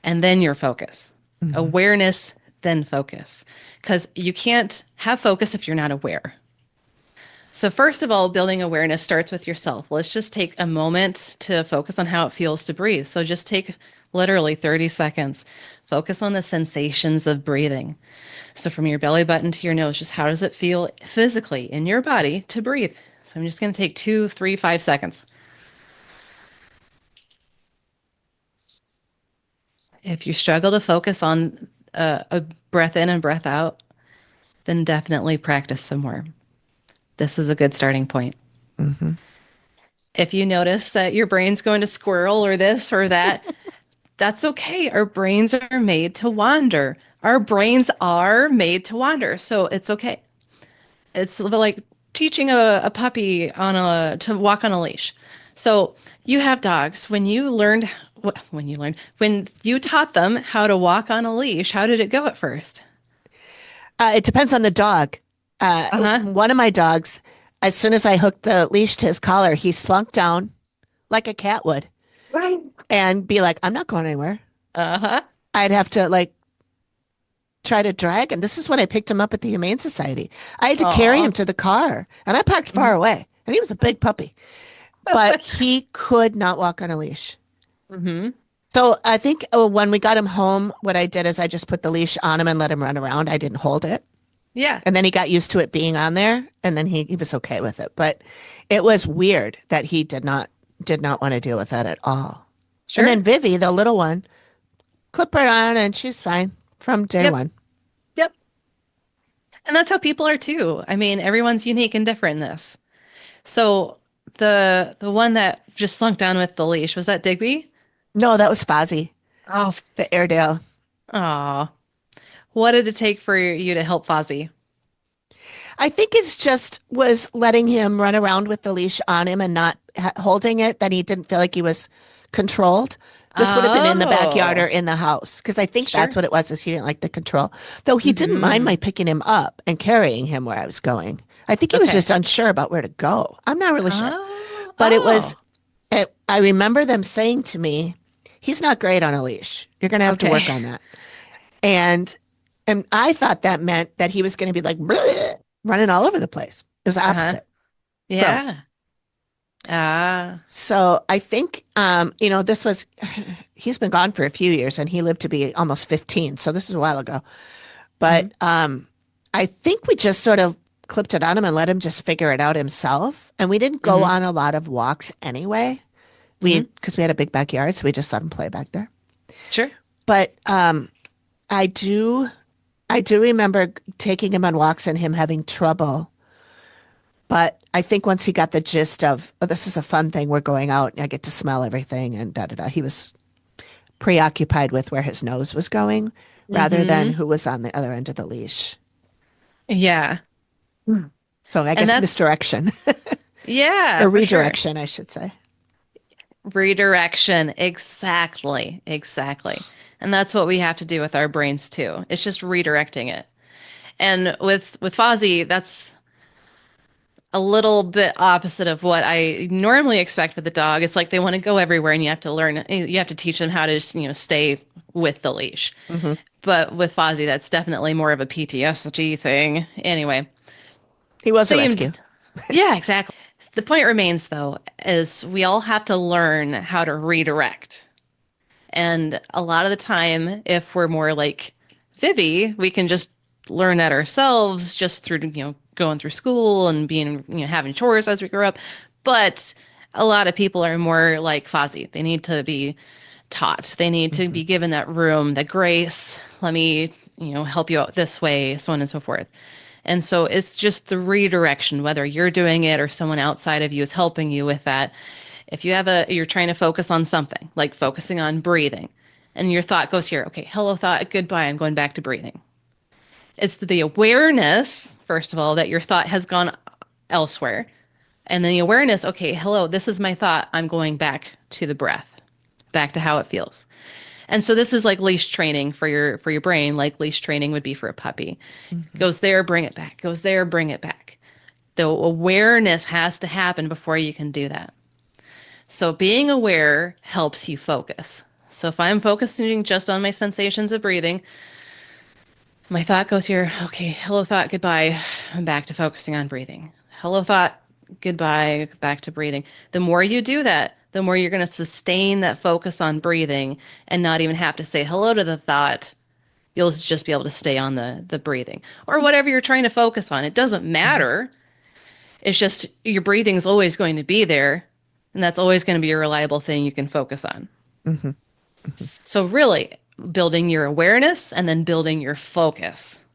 and then your focus. Hmm. Awareness, then focus. Because you can't have focus if you're not aware. So, first of all, building awareness starts with yourself. Let's just take a moment to focus on how it feels to breathe. So, just take literally 30 seconds. Focus on the sensations of breathing. So, from your belly button to your nose, just how does it feel physically in your body to breathe? So, I'm just going to take 2, 3, 5 seconds. If you struggle to focus on a breath in and breath out, then definitely practice some more. This is a good starting point. Hmm. If you notice that your brain's going to squirrel or this or that, that's okay. Our brains are made to wander. Our brains are made to wander. So it's okay. It's like teaching a puppy to walk on a leash. So you have dogs. When you taught them how to walk on a leash, how did it go at first? It depends on the dog. Uh-huh. One of my dogs, as soon as I hooked the leash to his collar, he slunk down like a cat would Right. and be like, I'm not going anywhere. Uh-huh. I'd have to like try to drag him. This is when I picked him up at the Humane Society. I had to carry him Aw. to the car and I parked far away. And he was a big puppy, but he could not walk on a leash. Mm-hmm. So I think when we got him home, what I did is I just put the leash on him and let him run around. I didn't hold it. Yeah. And then he got used to it being on there and then he was okay with it. But it was weird that he did not want to deal with that at all. And Sure. then Vivi, the little one, clip her on and she's fine from day Yep. one. Yep. And that's how people are too. I mean, everyone's unique and different in this. So the one that just slunk down with the leash, was that Digby? No, that was Fozzie, Oh, the Airedale. aw. What did it take for you to help Fozzie? I think it's just was letting him run around with the leash on him and not holding it, that he didn't feel like he was controlled. This would have been in the backyard or Oh, in the house because I think that's sure. what it was, is he didn't like the control. Though he didn't mind my Hmm. picking him up and carrying him where I was going. I think he was Okay. just unsure about where to go. I'm not really sure. Oh, But oh, I remember them saying to me, he's not great on a leash. You're going to have to okay. work on that. And and I thought that meant that he was going to be like running all over the place. It was the Uh-huh. opposite for us. Yeah. Ah. So I think, this was, he's been gone for a few years and he lived to be almost 15. So this is a while ago. Mhm. But I think we just sort of clipped it on him and let him just figure it out himself. And we didn't go Mhm. on a lot of walks anyway. Mhm. Because we had a big backyard, so we just let him play back there. Sure. But I do, I do remember taking him on walks and him having trouble. But I think once he got the gist of, oh, this is a fun thing, we're going out, and I get to smell everything, and da da da. He was preoccupied with where his nose was going rather than Mhm. who was on the other end of the leash. Yeah. So I And guess that's, misdirection yeah, or for sure. redirection, I should say. Redirection. Exactly. Exactly. And that's what we have to do with our brains too. It's just redirecting it. And with Fozzie, that's a little bit opposite of what I normally expect with the dog. It's like they want to go everywhere and you have to learn, you have to teach them how to just, stay with the leash. Hmm. But with Fozzie, that's definitely more of a PTSD thing. Anyway, He was a same. rescue. Yeah, exactly. The point remains, though, is we all have to learn how to redirect. And a lot of the time, if we're more like Vivi, we can just learn that ourselves just through, going through school and being, having chores as we grow up. But a lot of people are more like Fozzie. They need to be taught. They need to Hmm. be given that room, that grace. Let me, help you out this way, so on and so forth. And so it's just the redirection, whether you're doing it or someone outside of you is helping you with that. If you're trying to focus on something, like focusing on breathing, and your thought goes here, okay, hello, thought, goodbye, I'm going back to breathing. It's the awareness, first of all, that your thought has gone elsewhere. And then the awareness, okay, hello, this is my thought. I'm going back to the breath, back to how it feels. And so this is like leash training for your brain, like leash training would be for a puppy. Hmm. Goes there, bring it back. Goes there, bring it back. The awareness has to happen before you can do that. So being aware helps you focus. So if I'm focusing just on my sensations of breathing, my thought goes here, okay, hello thought, goodbye. I'm back to focusing on breathing. Hello thought, goodbye, back to breathing. The more you do that, the more you're going to sustain that focus on breathing and not even have to say hello to the thought. You'll just be able to stay on the breathing or whatever you're trying to focus on. It doesn't Hmm. matter. It's just your breathing is always going to be there, and that's always going to be a reliable thing you can focus on. Hmm. Hmm. So, really, building your awareness and then building your focus.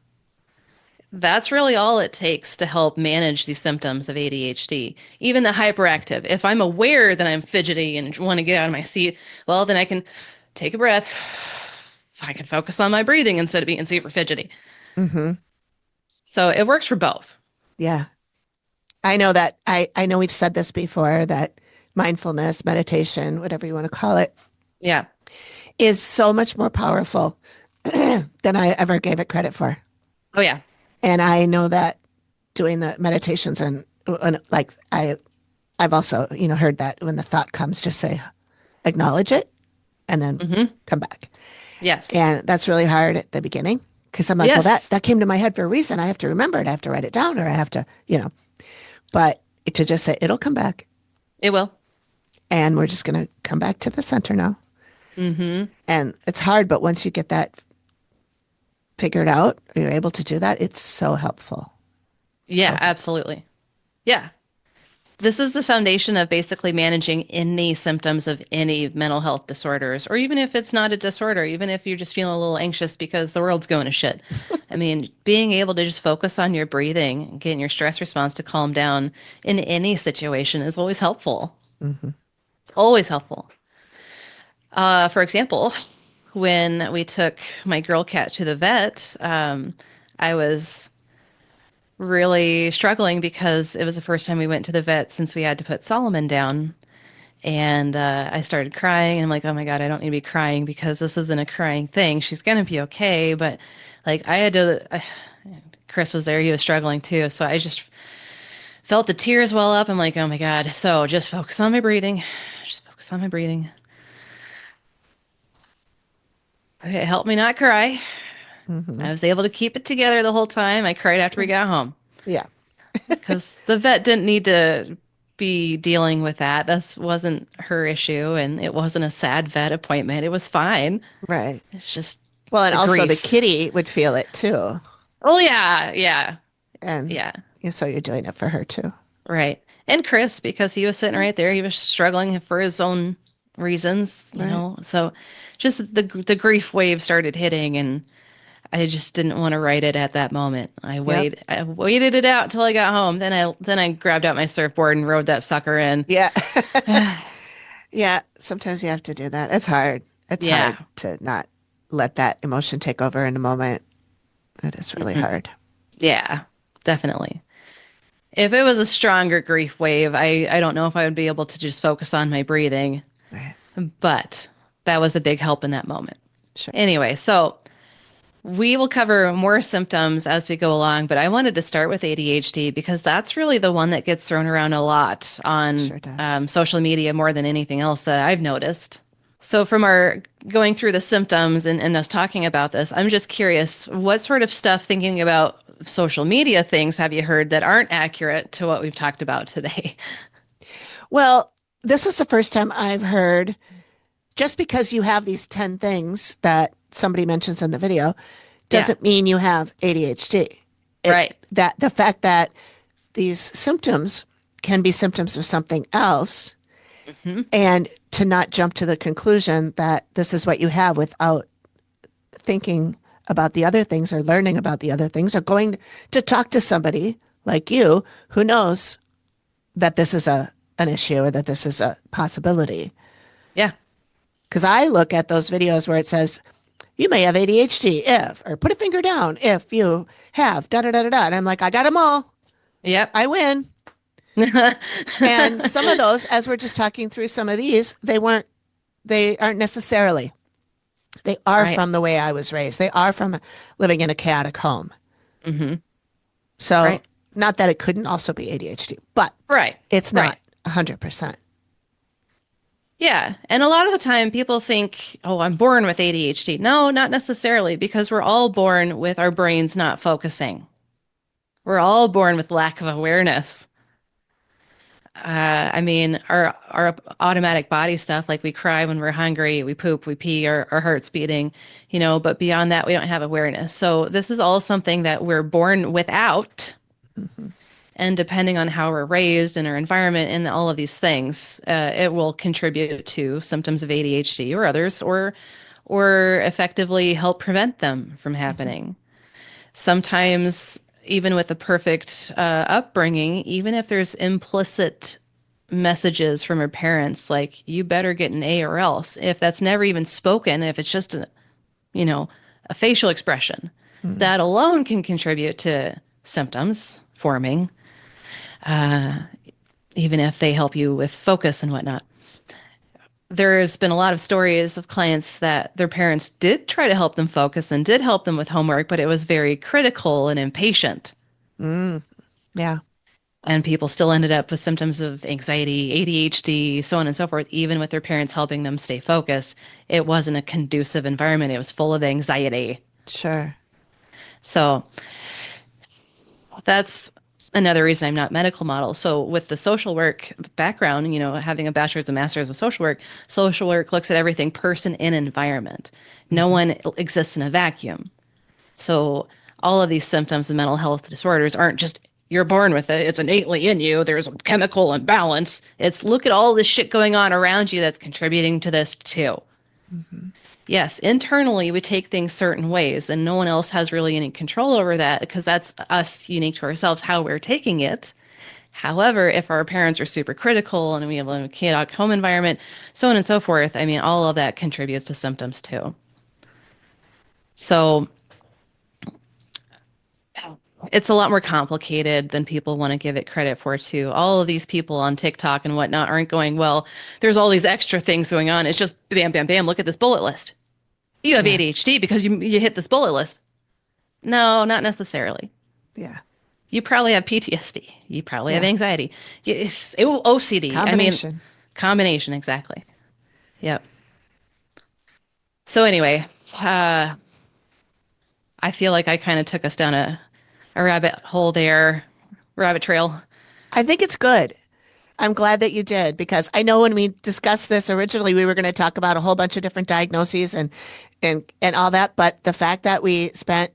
That's really all it takes to help manage these symptoms of ADHD. Even the hyperactive. If I'm aware that I'm fidgety and want to get out of my seat, well, then I can take a breath. I can focus on my breathing instead of being super fidgety. Hmm. So it works for both. Yeah. I know that I know we've said this before that mindfulness, meditation, whatever you want to call it, Yeah. is so much more powerful than I ever gave it credit for. Oh, yeah. And I know that doing the meditations and like I've also, heard that when the thought comes, just say acknowledge it and then Hmm. come back. Yes. And that's really hard at the beginning because I'm like, well, that Yes, that came to my head for a reason. I have to remember it. I have to write it down or I have to, but to just say it'll come back it will. and we're just going to come back to the center now. Hmm. And it's hard, but once you get that figured out, you're able to do that. It's so helpful. So Yeah, helpful. absolutely. Yeah. This is the foundation of basically managing any symptoms of any mental health disorders, or even if it's not a disorder, even if you're just feeling a little anxious because the world's going to shit. I mean, being able to just focus on your breathing, getting your stress response to calm down in any situation is always helpful. Hmm. It's always helpful. For example, when we took my girl cat to the vet, I was really struggling because it was the first time we went to the vet since we had to put Solomon down. And I started crying. And I'm like, oh my God, I don't need to be crying because this isn't a crying thing. She's going to be okay. But like, Chris was there. He was struggling too. So I just felt the tears well up. I'm like, oh my God. So just focus on my breathing. Just focus on my breathing. Okay, it helped me not cry. Hmm. I was able to keep it together the whole time. I cried after we got home. Yeah. Because the vet didn't need to be dealing with that. This wasn't her issue, and it wasn't a sad vet appointment. It was fine. Right. It's just Well, and the also the grief. kitty would feel it too. Oh, yeah, yeah, And yeah, so you're doing it for her too. right. And Chris, because he was sitting Yeah. right there, he was struggling for his own reasons, Right. So just the grief wave started hitting, and I just didn't want to write it at that moment. Yep. I waited it out till I got home. Then I grabbed out my surfboard and rode that sucker in. Yeah. Yeah. Sometimes you have to do that. It's hard. It's hard Yeah. to not let that emotion take over in a moment. It is really Mhm. hard. Yeah, definitely. If it was a stronger grief wave, I don't know if I would be able to just focus on my breathing, Right. but that was a big help in that moment. Sure. Anyway, so we will cover more symptoms as we go along, but I wanted to start with ADHD because that's really the one that gets thrown around a lot on Sure does. social media more than anything else that I've noticed. So, from our going through the symptoms and us talking about this, I'm just curious what sort of stuff, thinking about social media things, have you heard that aren't accurate to what we've talked about today? Well, this is the first time I've heard just because you have these 10 things that somebody mentions in the video Yeah, doesn't mean you have ADHD. It right. that the fact that these symptoms can be symptoms of something else Hmm. and to not jump to the conclusion that this is what you have without thinking about the other things or learning about the other things or going to talk to somebody like you who knows that this is a an issue or that this is a possibility. Yeah. Because I look at those videos where it says, you may have ADHD if, or put a finger down if you have da da da da da. And I'm like, I got them all. Yep. I win. And some of those, as we're just talking through some of these, they aren't necessarily. They are Right. from the way I was raised. They are from living in a chaotic home. Hmm. So, Right. not that it couldn't also be ADHD, but Right. it's Right. not 100%. Yeah. And a lot of the time people think, oh, I'm born with ADHD. No, not necessarily, because we're all born with our brains not focusing. We're all born with lack of awareness. I mean, our automatic body stuff, like we cry when we're hungry, we poop, we pee, our heart's beating, but beyond that, we don't have awareness. So this is all something that we're born without. Mm-hmm. And depending on how we're raised and our environment and all of these things, it will contribute to symptoms of ADHD or others, or effectively help prevent them from Mm-hmm. happening. Sometimes, even with a perfect upbringing, even if there's implicit messages from our parents like you better get an A or else, if that's never even spoken, if it's just you know a facial expression, Mm-hmm. that alone can contribute to symptoms forming, even if they help you with focus and whatnot. There's been a lot of stories of clients that their parents did try to help them focus and did help them with homework, but it was very critical and impatient. Mm. Yeah. And people still ended up with symptoms of anxiety, ADHD, so on and so forth, even with their parents helping them stay focused. It wasn't a conducive environment. It was full of anxiety. Sure. So that's another reason I'm not medical model. So with the social work background, having a bachelor's and master's of social work looks at everything person and environment. No Mm-hmm. one exists in a vacuum. So all of these symptoms of mental health disorders aren't just you're born with it, it's innately in you, there's a chemical imbalance. It's look at all this shit going on around you that's contributing to this too. Mm-hmm. Yes, internally we take things certain ways, and no one else has really any control over that because that's us unique to ourselves how we're taking it. However, if our parents are super critical and we have a chaotic home environment, so on and so forth, I mean, all of that contributes to symptoms too. So it's a lot more complicated than people want to give it credit for too. All of these people on TikTok and whatnot aren't going, well, there's all these extra things going on. It's just bam, bam, bam, look at this bullet list. You have Yeah. ADHD because you hit this bullet list. No, not necessarily. Yeah. You probably have PTSD. You probably have Yeah. anxiety. Yes, OCD. I mean, Combination. combination, exactly. Yep. So anyway, uh, I feel like I kind of took us down a rabbit hole there, rabbit trail. I think it's good. I'm glad that you did because I know when we discussed this originally, we were going to talk about a whole bunch of different diagnoses and all that. But the fact that we spent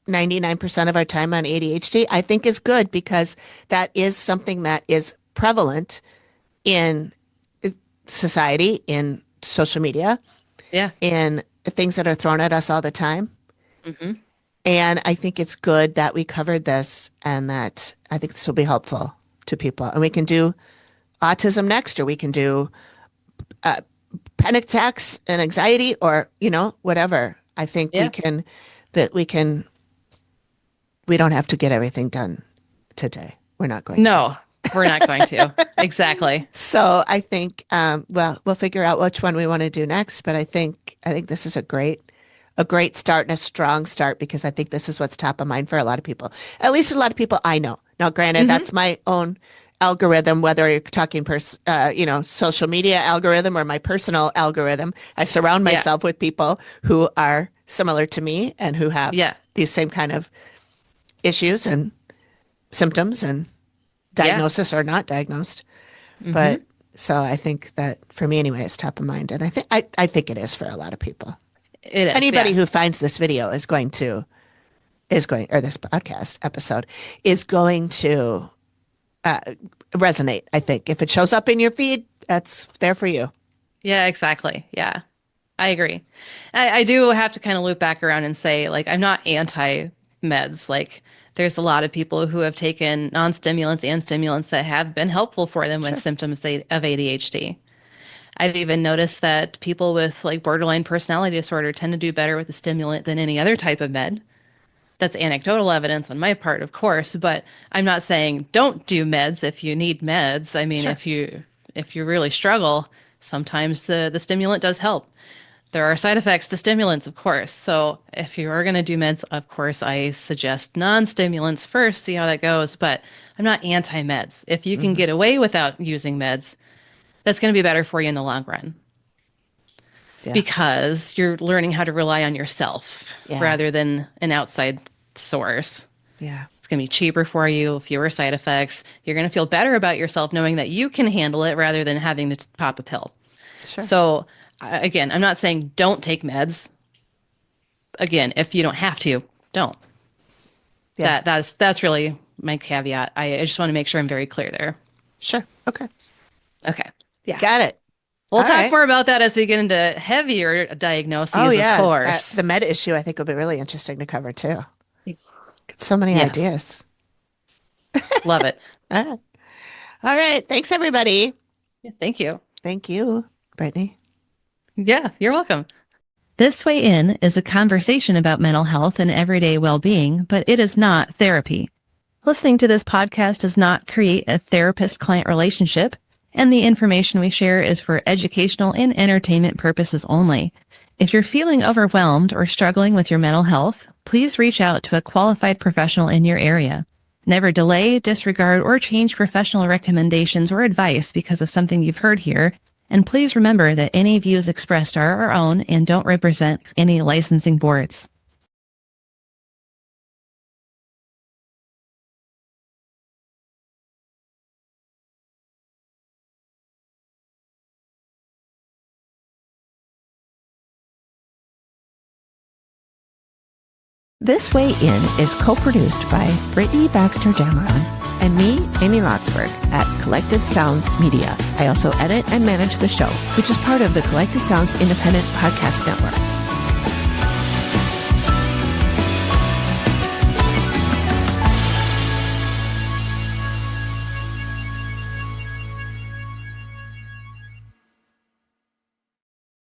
99% of our time on ADHD, I think is good because that is something that is prevalent in society, in social media, Yeah. in things that are thrown at us all the time. Hmm. And I think it's good that we covered this and that I think this will be helpful to people. And we can do autism next, or we can do panic attacks and anxiety, or, whatever. I think Yeah. we can we don't have to get everything done today. We're not going to. No, we're not going to. Exactly. So I think, well, we'll figure out which one we want to do next. But I think this is a great start and a strong start, because I think this is what's top of mind for a lot of people. At least a lot of people I know. Now, granted, that's my own algorithm, whether you're talking, social media algorithm or my personal algorithm. I surround Yeah. myself with people who are similar to me and who have Yeah. these same kind of issues and symptoms and Yeah. diagnosis or not diagnosed. Hmm. But so I think that for me anyway, it's top of mind. And I think it is for a lot of people. It is. Anybody Yeah. who finds this video or this podcast episode is going to resonate. I think if it shows up in your feed, that's there for you. Yeah, exactly. Yeah. I agree. I do have to kind of loop back around and say, like, I'm not anti meds. Like, there's a lot of people who have taken non-stimulants and stimulants that have been helpful for them with Sure. symptoms of ADHD. I've even noticed that people with like borderline personality disorder tend to do better with a stimulant than any other type of med. That's anecdotal evidence on my part, of course, but I'm not saying don't do meds if you need meds. I mean, Sure. if you really struggle, sometimes the stimulant does help. There are side effects to stimulants, of course. So if you are going to do meds, of course, I suggest non-stimulants first, see how that goes. But I'm not anti-meds. If you can Hmm. get away without using meds, that's going to be better for you in the long run, Yeah. because you're learning how to rely on yourself Yeah. rather than an outside source. Yeah. It's going to be cheaper for you, fewer side effects. You're going to feel better about yourself knowing that you can handle it rather than having to pop a pill. Sure. So, again, I'm not saying don't take meds. Again, if you don't have to, don't. Yeah. That's really my caveat. I just want to make sure I'm very clear there. Sure. Okay. Okay. Yeah. Got it. We'll All talk right. more about that as we get into heavier Oh diagnoses, of yeah. course. The meta issue I think will be really interesting to cover too. Get so many Yes. ideas. Love it. All right. All right. Thanks everybody. Yeah, thank you. Thank you, Brittney. Yeah, you're welcome. This Way In is a conversation about mental health and everyday well-being, but it is not therapy. Listening to this podcast does not create a therapist-client relationship, and the information we share is for educational and entertainment purposes only. If you're feeling overwhelmed or struggling with your mental health, please reach out to a qualified professional in your area. Never delay, disregard, or change professional recommendations or advice because of something you've heard here. And please remember that any views expressed are our own and don't represent any licensing boards. This Way In is co-produced by Brittney Baxter-Dameron and me, Amy Lotsberg, at Collected Sounds Media. I also edit and manage the show, which is part of the Collected Sounds Independent Podcast Network.